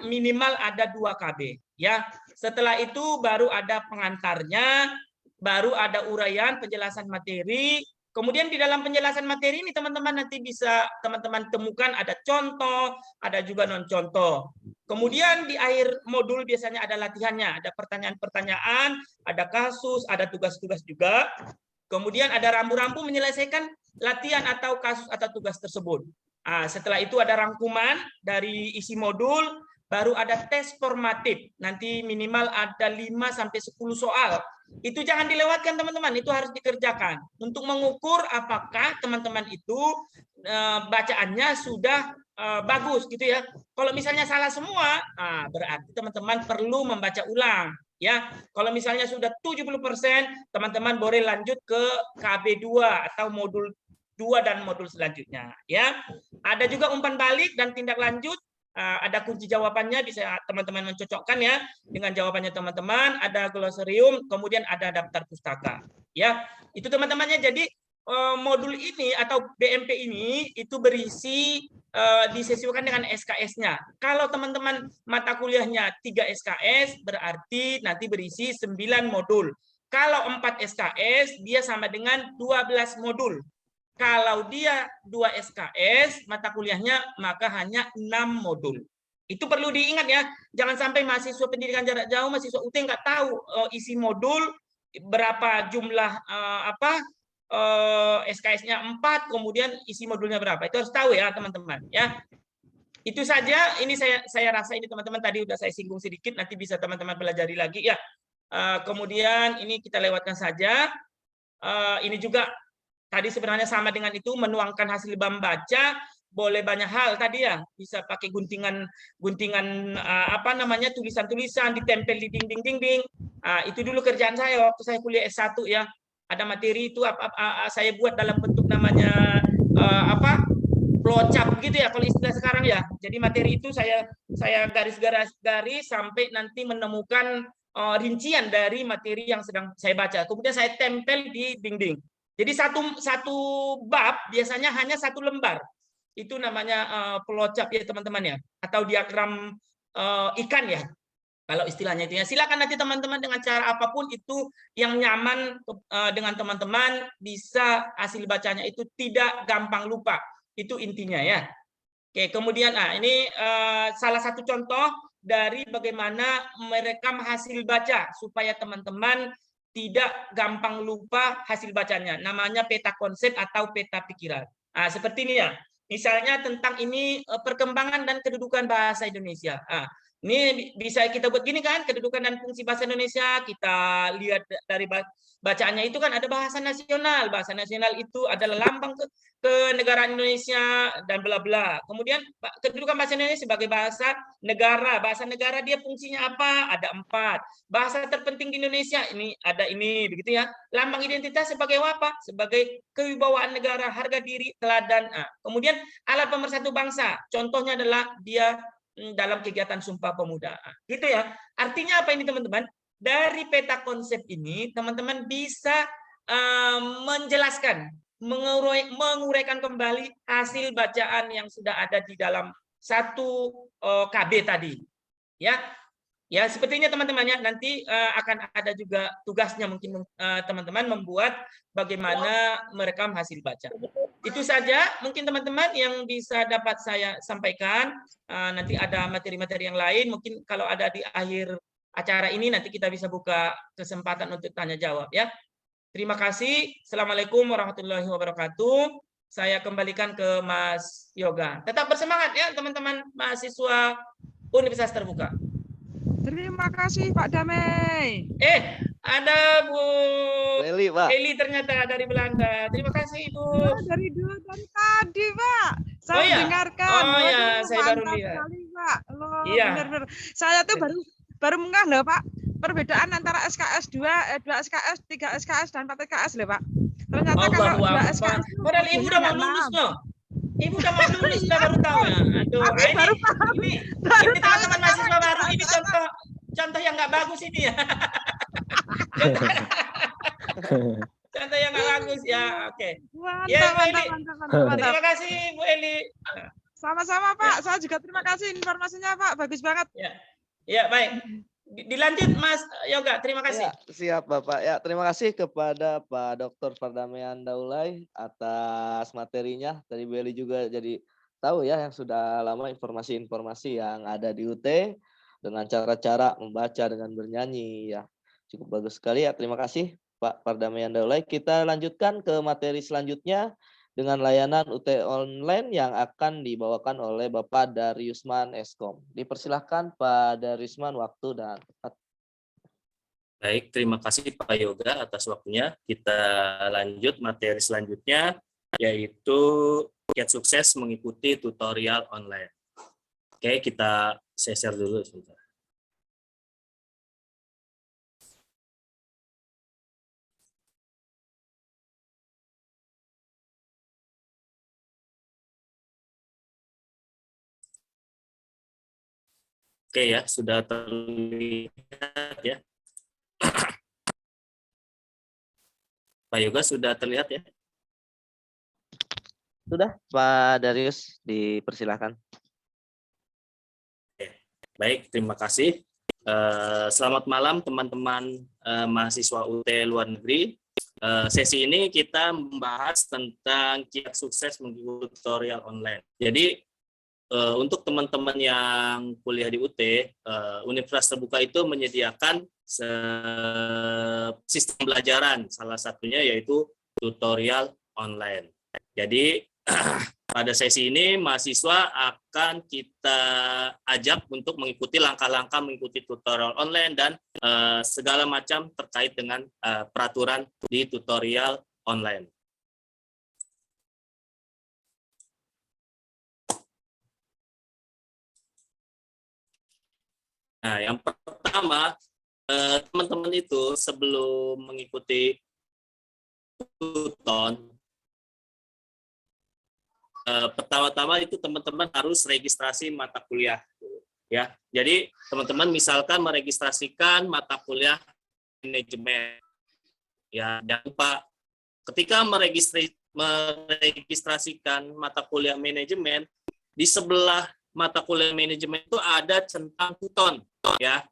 minimal ada 2 KB. Ya, setelah itu baru ada pengantarnya, baru ada uraian penjelasan materi. Kemudian di dalam penjelasan materi ini teman-teman nanti bisa teman-teman temukan ada contoh, ada juga non contoh. Kemudian di akhir modul biasanya ada latihannya, ada pertanyaan-pertanyaan, ada kasus, ada tugas-tugas juga. Kemudian ada rambu-rambu menyelesaikan latihan atau kasus atau tugas tersebut. Setelah itu ada rangkuman dari isi modul, baru ada tes formatif. Nanti minimal ada 5-10 soal. Itu jangan dilewatkan teman-teman, itu harus dikerjakan. Untuk mengukur apakah teman-teman itu bacaannya sudah bagus gitu ya. Kalau misalnya salah semua, berarti teman-teman perlu membaca ulang. Ya, kalau misalnya sudah 70%, teman-teman boleh lanjut ke KB2 atau modul 2 dan modul selanjutnya. Ya, ada juga umpan balik dan tindak lanjut. Ada kunci jawabannya, bisa teman-teman mencocokkan ya dengan jawabannya teman-teman. Ada glosarium, kemudian ada daftar pustaka. Ya, itu teman-temannya. Jadi modul ini atau BMP ini itu berisi disesuaikan dengan SKS-nya. Kalau teman-teman mata kuliahnya 3 SKS, berarti nanti berisi 9 modul. Kalau 4 SKS, dia sama dengan 12 modul. Kalau dia 2 SKS, mata kuliahnya maka hanya 6 modul. Itu perlu diingat ya. Jangan sampai mahasiswa pendidikan jarak jauh, mahasiswa UT nggak tahu isi modul, berapa jumlah SKS-nya 4, kemudian isi modulnya berapa. Itu harus tahu ya teman-teman ya. Itu saja, ini saya rasa ini teman-teman tadi udah saya singgung sedikit, nanti bisa teman-teman pelajari lagi ya. Kemudian ini kita lewatkan saja. Ini juga tadi sebenarnya sama dengan itu, menuangkan hasil baca, boleh banyak hal tadi ya, bisa pakai guntingan tulisan-tulisan ditempel di dinding-dinding. Itu dulu kerjaan saya waktu saya kuliah S1 ya. Ada materi itu saya buat dalam bentuk namanya flowchart gitu ya kalau istilah sekarang ya. Jadi materi itu saya garis-garis sampai nanti menemukan rincian dari materi yang sedang saya baca. Kemudian saya tempel di dinding. Jadi satu bab biasanya hanya 1 lembar. Itu namanya flowchart ya teman-teman ya, atau diagram ikan ya. Kalau istilahnya itu ya, silakan nanti teman-teman dengan cara apapun itu yang nyaman dengan teman-teman, bisa hasil bacanya itu tidak gampang lupa. Itu intinya ya. Oke, kemudian ini salah satu contoh dari bagaimana merekam hasil baca supaya teman-teman tidak gampang lupa hasil bacanya. Namanya peta konsep atau peta pikiran. Seperti ini ya. Misalnya tentang ini perkembangan dan kedudukan bahasa Indonesia. Ini bisa kita buat gini kan, kedudukan dan fungsi bahasa Indonesia, kita lihat dari bacaannya itu kan ada bahasa nasional. Bahasa nasional itu adalah lambang kenegaraan Indonesia dan bla bla. Kemudian kedudukan bahasa Indonesia sebagai bahasa negara. Bahasa negara dia fungsinya apa? Ada 4. Bahasa terpenting di Indonesia ini ada ini, begitu ya. Lambang identitas sebagai apa? Sebagai kewibawaan negara, harga diri, teladan. Kemudian alat pemersatu bangsa. Contohnya adalah dia dalam kegiatan Sumpah Pemuda. Gitu ya. Artinya apa ini teman-teman? Dari peta konsep ini teman-teman bisa menjelaskan, menguraikan kembali hasil bacaan yang sudah ada di dalam 1 KB tadi. Ya. Ya, sepertinya teman-temannya nanti akan ada juga tugasnya mungkin teman-teman membuat bagaimana merekam hasil baca. Itu saja mungkin teman-teman yang bisa dapat saya sampaikan. Nanti ada materi-materi yang lain. Mungkin kalau ada di akhir acara ini nanti kita bisa buka kesempatan untuk tanya jawab ya. Terima kasih. Assalamualaikum warahmatullahi wabarakatuh. Saya kembalikan ke Mas Yoga. Tetap bersemangat ya teman-teman mahasiswa Universitas Terbuka. Terima kasih Pak Damai. Ada Bu Eli, Pak. Eli ternyata dari Belanda. Terima kasih Ibu. Dari tadi Pak. Saya dengarkan. Oh ya, saya baru lihat. Sekali, Pak. Loh, Iya. Benar. Saya tuh baru menggah loh Pak. Perbedaan antara SKS 2 SKS, 3 SKS dan 4 SKS loh Pak. Ternyata kalau 2 SKS. Padahal Ibu udah mau lulus loh. Ibu udah mau lulus, sudah baru tahu ya. Aduh, ini teman-teman mahasiswa baru ini contoh yang nggak bagus ini ya. Contoh yang nggak bagus ya. Oke. Ya, Bu Eli. Terima kasih Bu Eli. Sama-sama Pak. Saya juga terima kasih informasinya Pak. Bagus banget. Ya, baik. Dilanjut Mas Yoga, terima kasih. Ya, siap Bapak. Ya, terima kasih kepada Pak Dr. Pardamaian Daulay atas materinya. Tadi Bu Eli juga jadi tahu ya yang sudah lama informasi-informasi yang ada di UT dengan cara-cara membaca dengan bernyanyi ya. Cukup bagus sekali ya. Terima kasih Pak Pardamaian Daulay. Kita lanjutkan ke materi selanjutnya dengan layanan UT online yang akan dibawakan oleh Bapak Dariusman Eskom. Dipersilahkan Pak Dariusman, waktu dan tempat. Baik, terima kasih Pak Yoga atas waktunya. Kita lanjut materi selanjutnya, yaitu kiat sukses mengikuti tutorial online. Oke, kita share dulu sebentar. Oke ya, sudah terlihat ya. Pak Yoga sudah terlihat ya? Sudah, Pak Darius, dipersilahkan. Baik, terima kasih. Selamat malam teman-teman mahasiswa UT luar negeri. Sesi ini kita membahas tentang kiat sukses mengikuti tutorial online. Jadi untuk teman-teman yang kuliah di UT, Universitas Terbuka itu menyediakan sistem pembelajaran, salah satunya yaitu tutorial online. Jadi pada sesi ini mahasiswa akan kita ajak untuk mengikuti langkah-langkah mengikuti tutorial online dan segala macam terkait dengan peraturan di tutorial online. Nah, yang pertama, teman-teman itu sebelum mengikuti tuton, pertama-tama itu teman-teman harus registrasi mata kuliah, ya. Jadi teman-teman misalkan meregistrasikan mata kuliah manajemen, ya. Jangan lupa ketika meregistrasikan mata kuliah manajemen, di sebelah mata kuliah manajemen itu ada centang tuton, ya.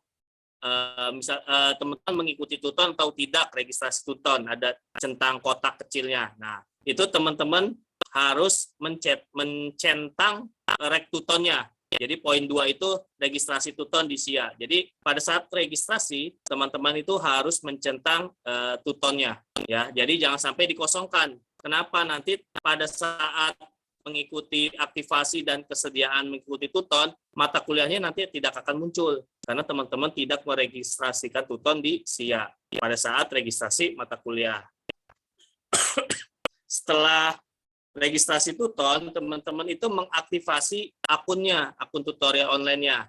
Misal teman-teman mengikuti tuton atau tidak registrasi tuton, ada centang kotak kecilnya. Nah, itu teman-teman harus mencentang rek tutonnya. Jadi poin 2 itu registrasi tuton di SIA. Jadi pada saat registrasi teman-teman itu harus mencentang tutonnya, ya. Jadi jangan sampai dikosongkan. Kenapa? Nanti pada saat mengikuti aktivasi dan kesediaan mengikuti tuton, mata kuliahnya nanti tidak akan muncul karena teman-teman tidak meregistrasikan tuton di SIA pada saat registrasi mata kuliah. Setelah registrasi tuton, teman-teman itu mengaktifasi akunnya, akun tutorial online-nya.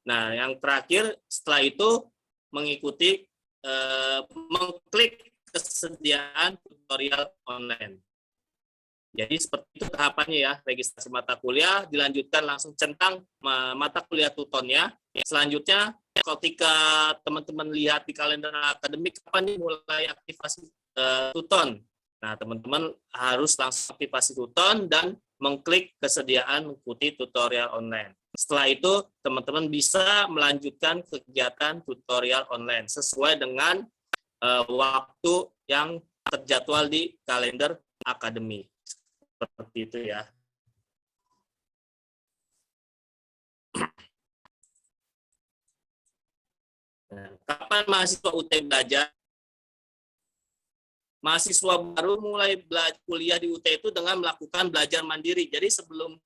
Nah, yang terakhir setelah itu mengikuti mengklik kesediaan tutorial online. Jadi seperti itu tahapannya ya, registrasi mata kuliah, dilanjutkan langsung centang mata kuliah tutonnya. Selanjutnya, ketika teman-teman lihat di kalender akademik kapan mulai aktivasi tuton. Nah, teman-teman harus langsung aktivasi tuton dan mengklik kesediaan mengikuti tutorial online. Setelah itu, teman-teman bisa melanjutkan kegiatan tutorial online sesuai dengan waktu yang terjadwal di kalender akademik. Seperti itu ya. Nah, kapan mahasiswa UT belajar? Mahasiswa baru mulai kuliah di UT itu dengan melakukan belajar mandiri. Jadi sebelum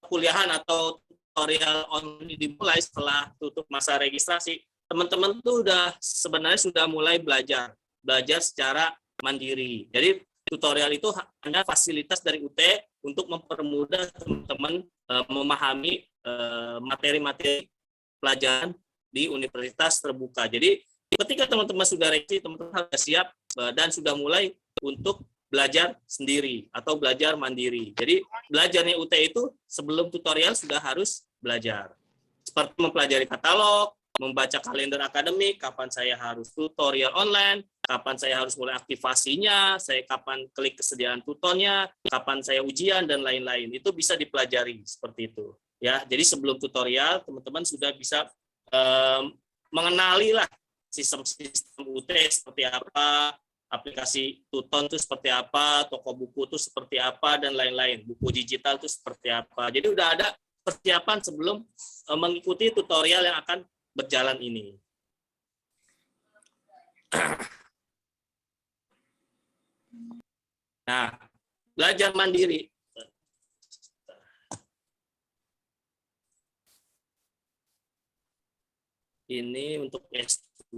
kuliahan atau tutorial online dimulai setelah tutup masa registrasi, teman-teman tuh sebenarnya sudah mulai belajar secara mandiri. Jadi tutorial itu hanya fasilitas dari UT untuk mempermudah teman-teman memahami materi-materi pelajaran di universitas terbuka. Jadi ketika teman-teman sudah registrasi, teman-teman harus siap dan sudah mulai untuk belajar sendiri atau belajar mandiri. Jadi belajarnya UT itu sebelum tutorial sudah harus belajar. Seperti mempelajari katalog, membaca kalender akademik, kapan saya harus tutorial online, kapan saya harus mulai aktivasinya, kapan klik kesediaan tutornya, kapan saya ujian, dan lain-lain. Itu bisa dipelajari seperti itu. Ya, jadi sebelum tutorial, teman-teman sudah bisa mengenali lah sistem-sistem UT seperti apa, aplikasi tuton itu seperti apa, toko buku itu seperti apa, dan lain-lain. Buku digital itu seperti apa. Jadi udah ada persiapan sebelum mengikuti tutorial yang akan berjalan ini. Nah, belajar mandiri. Ini untuk S2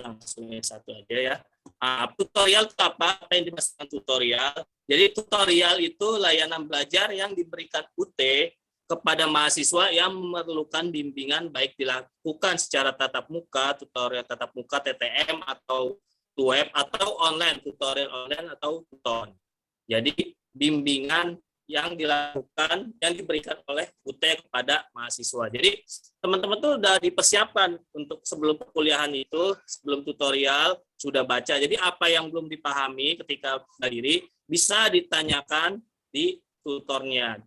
langsung S1 aja ya. Tutorial itu apa? Apa yang dimaksudkan tutorial? Jadi tutorial itu layanan belajar yang diberikan UT kepada mahasiswa yang memerlukan bimbingan baik dilakukan secara tatap muka, tutorial tatap muka TTM atau web atau online, tutorial online atau tuton. Jadi bimbingan yang dilakukan, yang diberikan oleh UT kepada mahasiswa. Jadi teman-teman tuh udah dipersiapkan untuk sebelum perkuliahan itu, sebelum tutorial sudah baca. Jadi apa yang belum dipahami ketika berdiri bisa ditanyakan di tutornya.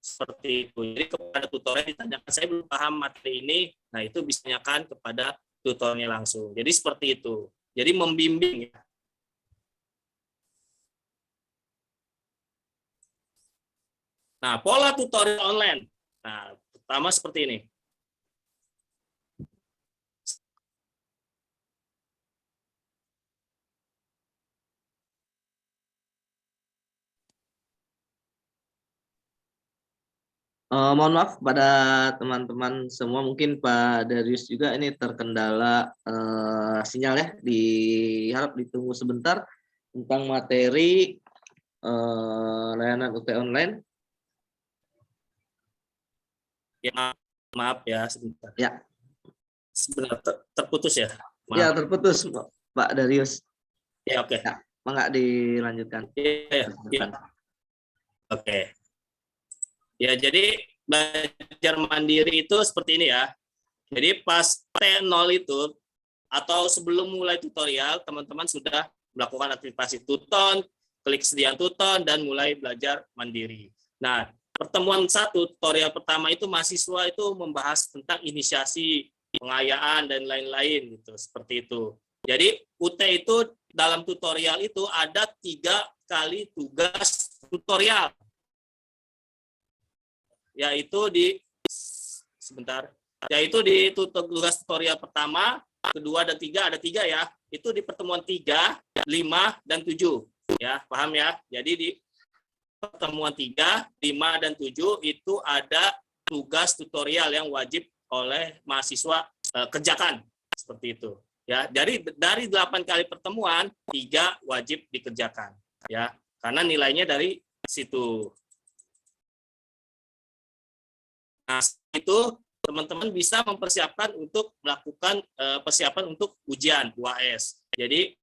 Seperti itu. Jadi kepada tutornya ditanyakan, saya belum paham materi ini, nah itu bisa ditanyakan kepada tutornya langsung. Jadi seperti itu. Jadi membimbing ya. Nah, pola tutorial online. Nah, pertama seperti ini. Mohon maaf pada teman-teman semua, mungkin Pak Darius juga ini terkendala sinyal ya, diharap ditunggu sebentar tentang materi layanan UT online. Ya, maaf ya sebentar. Ya. Sebentar terputus ya. Maaf. Ya, terputus Pak Darius. Ya, oke. Ya, enggak dilanjutkan. Ya. Oke. Ya, jadi belajar mandiri itu seperti ini ya. Jadi pas T0 itu atau sebelum mulai tutorial, teman-teman sudah melakukan aktivasi tuton, klik sediaan tuton, dan mulai belajar mandiri. Nah, pertemuan 1 tutorial pertama itu mahasiswa itu membahas tentang inisiasi, pengayaan, dan lain-lain gitu, seperti itu. Jadi UT itu dalam tutorial itu ada 3 kali tugas tutorial. Yaitu di tugas tutorial pertama, kedua, dan 3, ada 3 ya. Itu di pertemuan 3, 5, dan 7 ya, paham ya. Jadi di pertemuan 3, 5, dan 7 itu ada tugas tutorial yang wajib oleh mahasiswa kerjakan. Seperti itu. Ya, dari 8 kali pertemuan, 3 wajib dikerjakan. Ya, karena nilainya dari situ. Nah, itu teman-teman bisa mempersiapkan untuk melakukan persiapan untuk ujian UAS. Jadi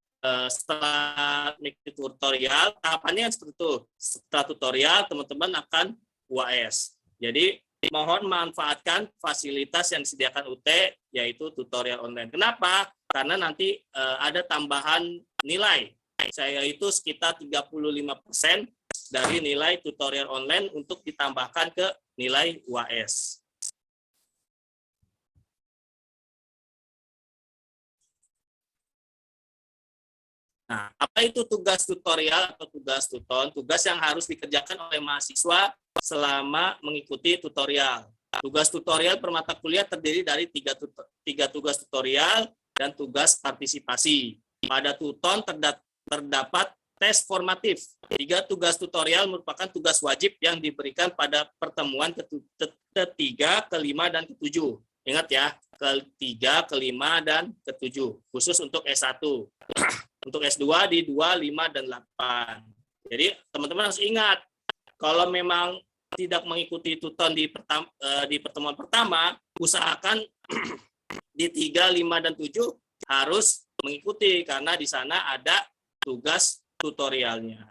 setelah mengikuti tutorial, tahapannya seperti itu. Setelah tutorial, teman-teman akan UAS. Jadi mohon manfaatkan fasilitas yang disediakan UT, yaitu tutorial online. Kenapa? Karena nanti ada tambahan nilai. Saya itu sekitar 35% dari nilai tutorial online untuk ditambahkan ke nilai UAS. Nah, apa itu tugas tutorial atau tugas tuton? Tugas yang harus dikerjakan oleh mahasiswa selama mengikuti tutorial. Tugas tutorial per mata kuliah terdiri dari 3 tugas tutorial dan tugas partisipasi. Pada tuton terdapat tes formatif. 3 tugas tutorial merupakan tugas wajib yang diberikan pada pertemuan ketiga, kelima, dan ketujuh. Ingat ya, ketiga, kelima, dan ketujuh. Khusus untuk S1. Untuk S2 di 2, 5, dan 8. Jadi teman-teman harus ingat, kalau memang tidak mengikuti tuton di pertemuan pertama, usahakan di 3, 5, dan 7 harus mengikuti, karena di sana ada tugas tutorialnya.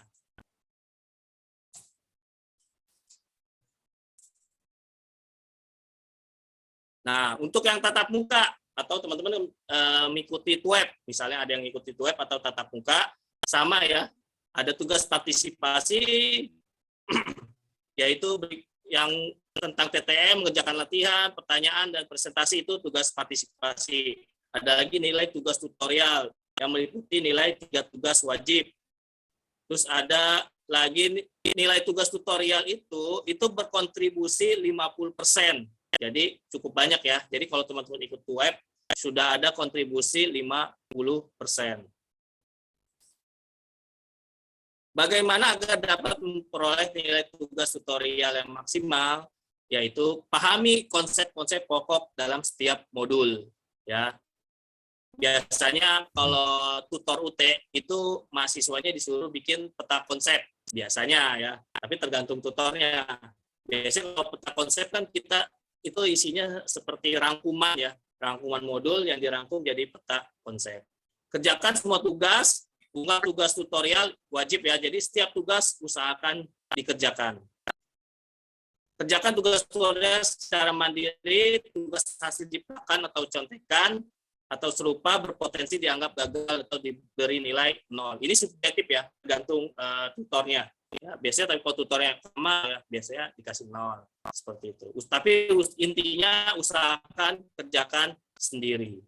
Nah, untuk yang tatap muka, atau teman-teman mengikuti web, misalnya ada yang mengikuti web atau tatap muka, sama ya, ada tugas partisipasi, yaitu yang tentang TTM, mengerjakan latihan, pertanyaan, dan presentasi, itu tugas partisipasi. Ada lagi nilai tugas tutorial, yang meliputi nilai 3 tugas wajib. Terus ada lagi nilai tugas tutorial itu berkontribusi 50%. Jadi cukup banyak ya. Jadi kalau teman-teman ikut web, sudah ada kontribusi 50%. Bagaimana agar dapat memperoleh nilai tugas tutorial yang maksimal? Yaitu pahami konsep-konsep pokok dalam setiap modul. Ya, biasanya kalau tutor UT itu mahasiswanya disuruh bikin peta konsep. Biasanya ya, tapi tergantung tutornya. Biasanya kalau peta konsep kan kita itu isinya seperti rangkuman ya, rangkuman modul yang dirangkum jadi peta konsep. Kerjakan semua tugas, bunga tugas tutorial wajib ya, jadi setiap tugas usahakan dikerjakan. Kerjakan tugas tutorial secara mandiri, tugas hasil jiplakan atau contekan, atau serupa berpotensi dianggap gagal atau diberi nilai 0. Ini subjektif ya, tergantung tutornya. Ya, biasanya tapi kalau tutornya sama ya, biasanya dikasih 0 seperti itu. Tapi intinya usahakan kerjakan sendiri.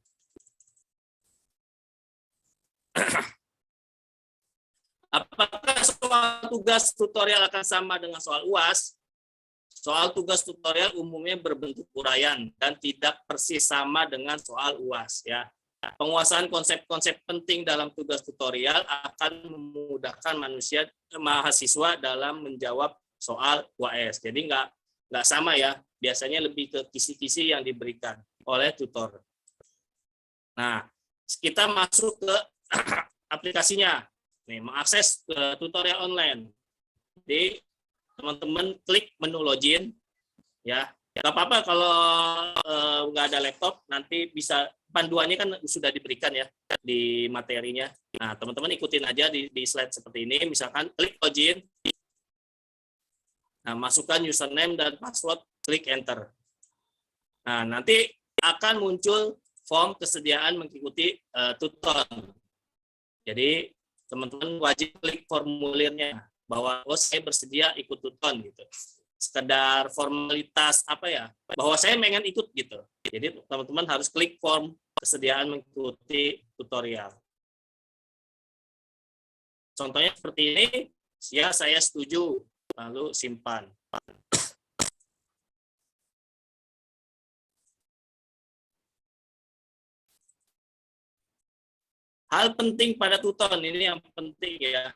Apakah soal tugas tutorial akan sama dengan soal UAS? Soal tugas tutorial umumnya berbentuk uraian dan tidak persis sama dengan soal UAS ya. Penguasaan konsep-konsep penting dalam tugas tutorial akan memudahkan mahasiswa dalam menjawab soal UAS. Jadi nggak sama ya, biasanya lebih ke kisi-kisi yang diberikan oleh tutor. Nah, kita masuk ke aplikasinya. Nih, mengakses tutorial online. Jadi teman-teman klik menu login ya. Nggak apa-apa kalau nggak ada laptop, nanti bisa panduannya kan sudah diberikan ya di materinya. Nah, teman-teman ikutin aja di slide seperti ini. Misalkan klik login. Nah, masukkan username dan password, klik enter. Nah, nanti akan muncul form kesediaan mengikuti tuton. Jadi, teman-teman wajib klik formulirnya bahwa saya bersedia ikut tuton gitu. Sekedar formalitas apa ya, bahwa saya pengen ikut gitu. Jadi teman-teman harus klik form kesediaan mengikuti tutorial. Contohnya seperti ini, ya saya setuju, lalu simpan. Hal penting pada tuton ini yang penting ya.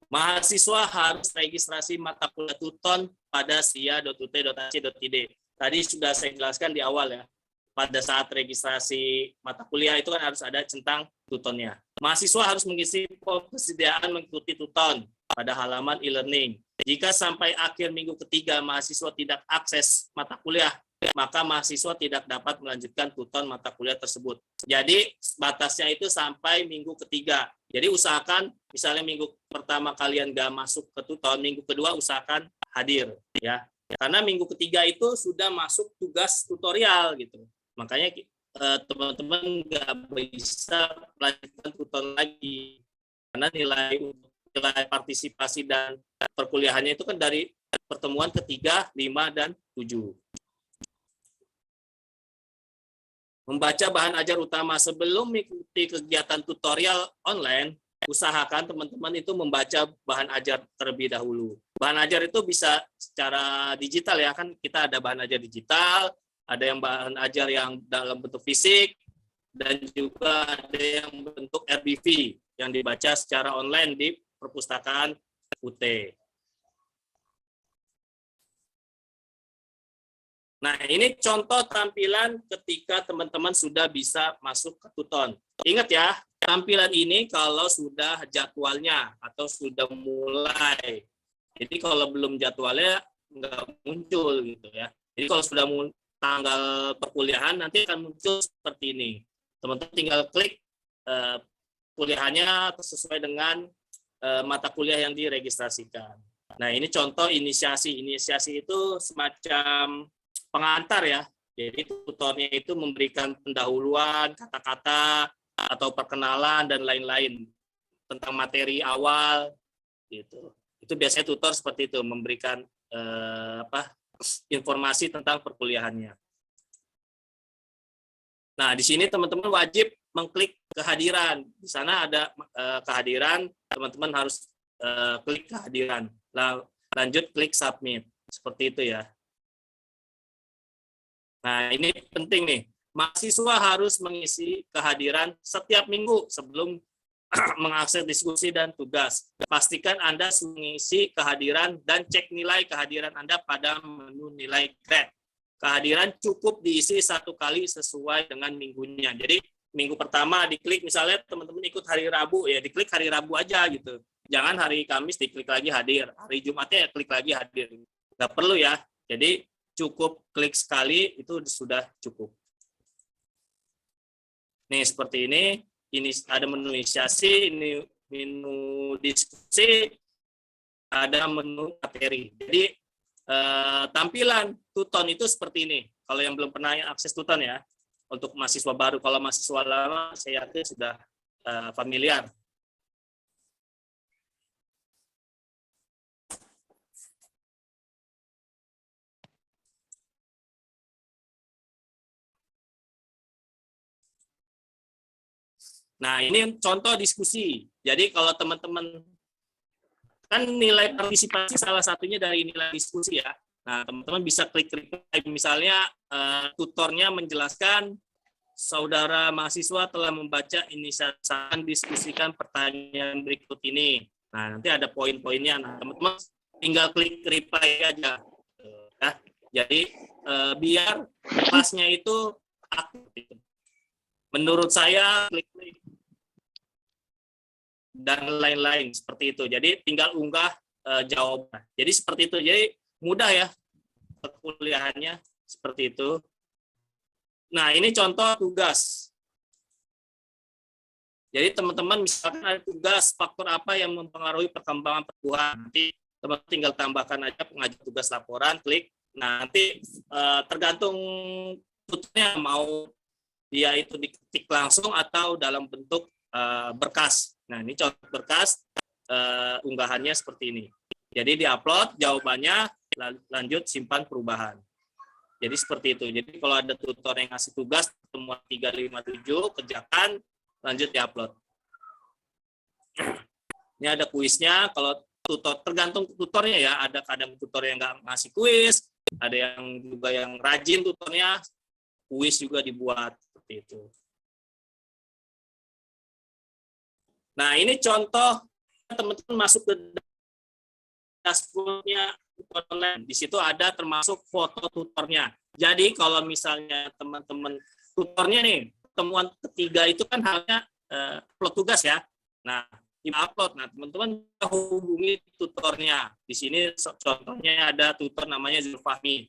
Mahasiswa harus registrasi mata kuliah Tuton pada sia.ut.ac.id. Tadi sudah saya jelaskan di awal ya. Pada saat registrasi mata kuliah itu kan harus ada centang Tutonnya. Mahasiswa harus mengisi form persediaan mengikuti Tuton pada halaman e-learning. Jika sampai akhir minggu ketiga mahasiswa tidak akses mata kuliah, maka mahasiswa tidak dapat melanjutkan Tuton mata kuliah tersebut. Jadi batasnya itu sampai minggu ketiga. Jadi usahakan misalnya minggu pertama kalian nggak masuk ke Tuton, minggu kedua usahakan hadir ya. Karena minggu ketiga itu sudah masuk tugas tutorial gitu. Makanya teman-teman nggak bisa melanjutkan Tuton lagi. Karena nilai partisipasi dan perkuliahannya itu kan dari pertemuan ketiga, 5, dan 7. Membaca bahan ajar utama sebelum mengikuti kegiatan tutorial online, usahakan teman-teman itu membaca bahan ajar terlebih dahulu. Bahan ajar itu bisa secara digital ya, kan kita ada bahan ajar digital, ada yang bahan ajar yang dalam bentuk fisik, dan juga ada yang bentuk RBV yang dibaca secara online di perpustakaan UT. Nah, ini contoh tampilan ketika teman-teman sudah bisa masuk ke Tuton. Ingat ya, tampilan ini kalau sudah jadwalnya atau sudah mulai. Jadi kalau belum jadwalnya nggak muncul gitu ya. Jadi kalau sudah tanggal perkuliahan nanti akan muncul seperti ini. Teman-teman tinggal klik kuliahannya sesuai dengan mata kuliah yang diregistrasikan. Nah, ini contoh inisiasi. Inisiasi itu semacam pengantar ya. Jadi tutornya itu memberikan pendahuluan, kata-kata, atau perkenalan, dan lain-lain tentang materi awal. Gitu. Itu biasanya tutor seperti itu, memberikan informasi tentang perkuliahannya. Nah, di sini teman-teman wajib mengklik kehadiran. Di sana ada kehadiran, teman-teman harus klik kehadiran. Lanjut klik submit. Seperti itu ya. Nah, ini penting nih. Mahasiswa harus mengisi kehadiran setiap minggu sebelum mengakses diskusi dan tugas. Pastikan Anda mengisi kehadiran dan cek nilai kehadiran Anda pada menu nilai grade. Kehadiran cukup diisi 1 kali sesuai dengan minggunya. Jadi minggu pertama diklik, misalnya teman-teman ikut hari Rabu, ya diklik hari Rabu aja gitu. Jangan hari Kamis diklik lagi hadir. Hari Jumatnya ya klik lagi hadir. Nggak perlu ya. Jadi cukup klik sekali itu sudah cukup. Nih seperti ini ada menu inisiasi, ini menu diskusi, ada menu materi. Jadi tampilan Tuton itu seperti ini. Kalau yang belum pernah akses Tuton ya, untuk mahasiswa baru. Kalau mahasiswa lama saya yakin sudah familiar. Nah, ini contoh diskusi. Jadi kalau teman-teman, kan nilai partisipasi salah satunya dari nilai diskusi ya. Nah, teman-teman bisa klik misalnya tutornya menjelaskan saudara mahasiswa telah membaca inisiasi diskusikan pertanyaan berikut ini. Nah, nanti ada poin-poinnya. Nah, teman-teman tinggal klik reply aja. Ya. Jadi biar kelasnya itu aktif. Menurut saya klik dan lain-lain seperti itu. Jadi tinggal unggah jawaban. Jadi seperti itu. Jadi mudah ya perkuliahannya seperti itu. Nah, ini contoh tugas. Jadi teman-teman misalkan ada tugas faktor apa yang mempengaruhi perkembangan pertumbuhan. Nanti teman-teman tinggal tambahkan aja pengajuan tugas laporan, klik. Nah, nanti tergantung tutornya mau dia itu diketik langsung atau dalam bentuk berkas. Nah, ini contoh berkas unggahannya seperti ini. Jadi diupload jawabannya, lanjut simpan perubahan. Jadi seperti itu. Jadi kalau ada tutor yang ngasih tugas pertemuan 357 kerjakan, lanjut diupload. Ini ada kuisnya. Kalau tutor tergantung tutornya ya. Ada kadang tutor yang nggak ngasih kuis, ada yang juga yang rajin tutornya, kuis juga dibuat seperti itu. Nah, ini contoh teman-teman masuk ke dashboard-nya online. Di situ ada termasuk foto tutornya. Jadi kalau misalnya teman-teman tutornya nih, pertemuan ketiga itu kan halnya upload tugas ya. Nah, upload. Nah, teman-teman hubungi tutornya. Di sini contohnya ada tutor namanya Zulfahmi,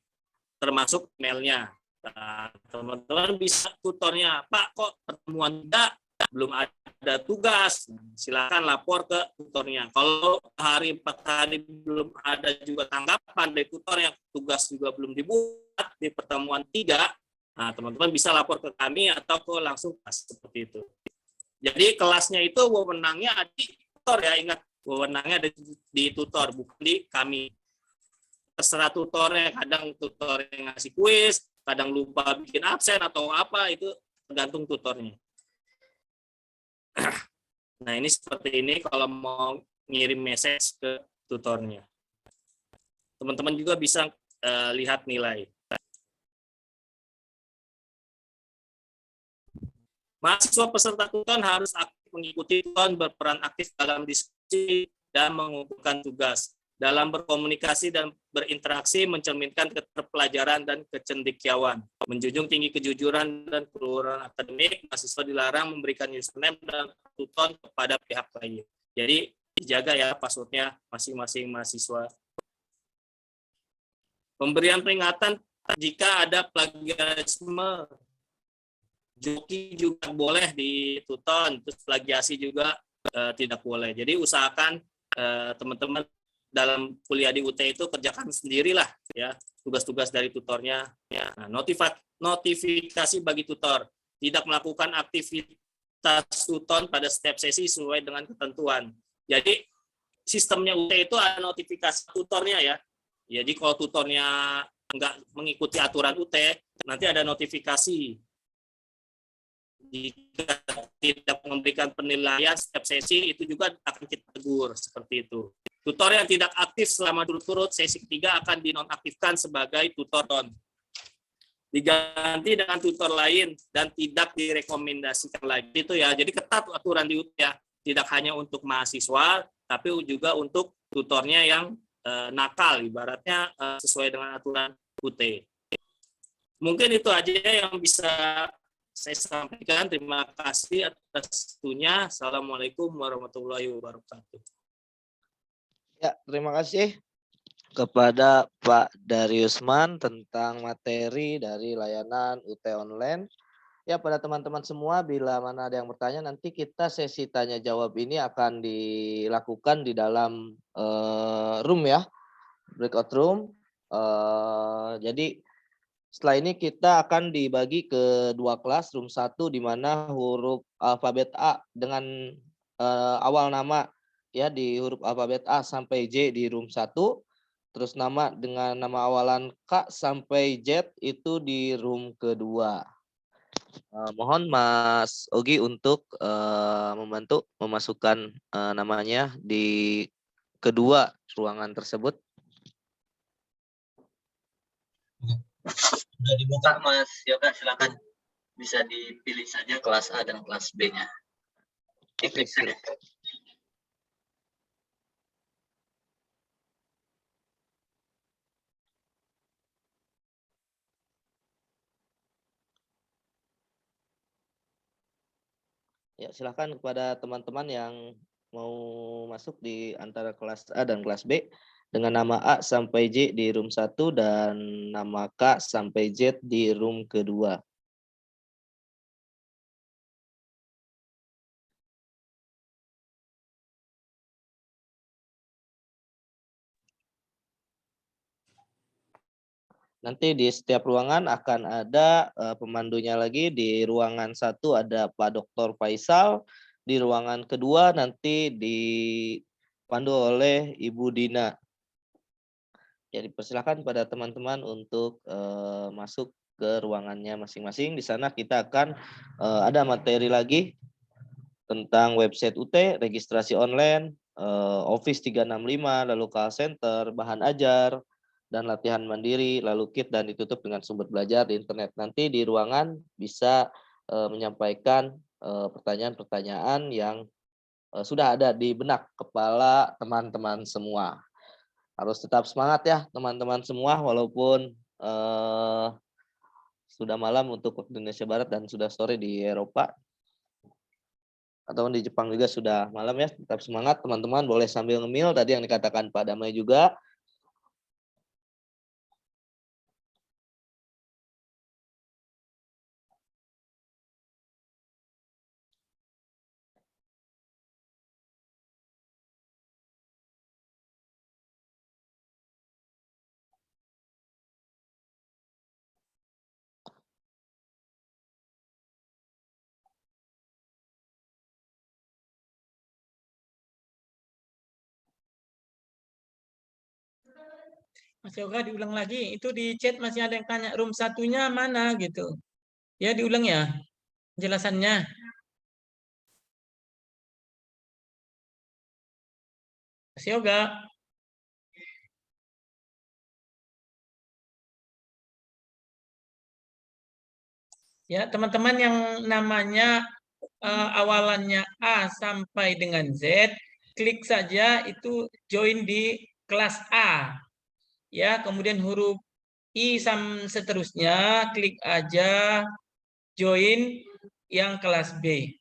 termasuk emailnya. Nah, teman-teman bisa tutornya, Pak, kok pertemuan tidak belum ada tugas, silakan lapor ke tutornya. Kalau 4 hari belum ada juga tanggapan dari tutor yang tugas juga belum dibuat di pertemuan 3, nah teman-teman bisa lapor ke kami atau ke langsung kelas seperti itu. Jadi kelasnya itu wewenangnya ada di tutor ya, ingat wewenangnya ada di tutor bukan di kami. Terserah tutornya, kadang tutor yang ngasih kuis, kadang lupa bikin absen atau apa, itu tergantung tutornya. Nah, ini seperti ini kalau mau ngirim message ke tutornya. Teman-teman juga bisa lihat nilai. Mahasiswa peserta tuton harus aktif mengikuti tuton, berperan aktif dalam diskusi dan mengumpulkan tugas. Dalam berkomunikasi dan berinteraksi mencerminkan keterpelajaran dan kecendekiawan. Menjunjung tinggi kejujuran dan keluhuran akademik, mahasiswa dilarang memberikan username dan tuton kepada pihak lain. Jadi dijaga ya passwordnya masing-masing mahasiswa. Pemberian peringatan jika ada plagiarisme, joki juga boleh di tuton, terus plagiasi juga tidak boleh. Jadi usahakan teman-teman dalam kuliah di UT itu kerjakan sendirilah ya tugas-tugas dari tutornya. Nah, notifikasi bagi tutor, tidak melakukan aktivitas tuton pada setiap sesi sesuai dengan ketentuan. Jadi sistemnya UT itu ada notifikasi tutornya ya. Jadi kalau tutornya nggak mengikuti aturan UT, nanti ada notifikasi. Jika tidak memberikan penilaian setiap sesi, itu juga akan kita tegur seperti itu. Tutor yang tidak aktif selama berturut-turut sesi ketiga akan dinonaktifkan sebagai tutor don. Diganti dengan tutor lain dan tidak direkomendasikan lagi. Itu ya. Jadi ketat aturan di UT ya. Tidak hanya untuk mahasiswa, tapi juga untuk tutornya yang nakal, ibaratnya sesuai dengan aturan UT. Mungkin itu aja yang bisa saya sampaikan. Terima kasih atas waktunya. Assalamualaikum warahmatullahi wabarakatuh. Ya, terima kasih kepada Pak Dariusman tentang materi dari layanan UT Online. Ya, pada teman-teman semua, bila mana ada yang bertanya, nanti kita sesi tanya jawab ini akan dilakukan di dalam room ya, breakout room. Jadi setelah ini kita akan dibagi ke 2 kelas, room 1 di mana huruf alfabet A dengan awal nama ya di huruf alfabet A sampai J di room 1, terus nama dengan nama awalan K sampai Z itu di room kedua. Mohon Mas Ogi untuk membantu memasukkan namanya di kedua ruangan tersebut. Sudah dibuka Mas Yoga, silakan bisa dipilih saja kelas A dan kelas B-nya. Diklik saja. Ya, silakan kepada teman-teman yang mau masuk di antara kelas A dan kelas B dengan nama A sampai J di room 1 dan nama K sampai Z di room kedua. Nanti di setiap ruangan akan ada pemandunya lagi. Di ruangan 1 ada Pak Dr. Faisal. Di ruangan kedua nanti dipandu oleh Ibu Dina. Jadi persilakan pada teman-teman untuk masuk ke ruangannya masing-masing. Di sana kita akan ada materi lagi tentang website UT, registrasi online, Office 365, lalu call center, bahan ajar, dan latihan mandiri, lalu kit, dan ditutup dengan sumber belajar di internet. Nanti di ruangan bisa menyampaikan pertanyaan-pertanyaan yang sudah ada di benak kepala teman-teman semua. Harus tetap semangat ya teman-teman semua, walaupun sudah malam untuk waktu Indonesia Barat dan sudah sore di Eropa. Atau di Jepang juga sudah malam ya. Tetap semangat teman-teman, boleh sambil ngemil tadi yang dikatakan Pak Damai juga. Mas Yoga diulang lagi, itu di chat masih ada yang tanya room satunya mana gitu. Ya diulang ya penjelasannya. Mas Yoga. Ya, teman-teman yang namanya awalannya A sampai dengan Z, klik saja itu join di kelas A. Ya, kemudian huruf I seterusnya, klik aja join yang kelas B.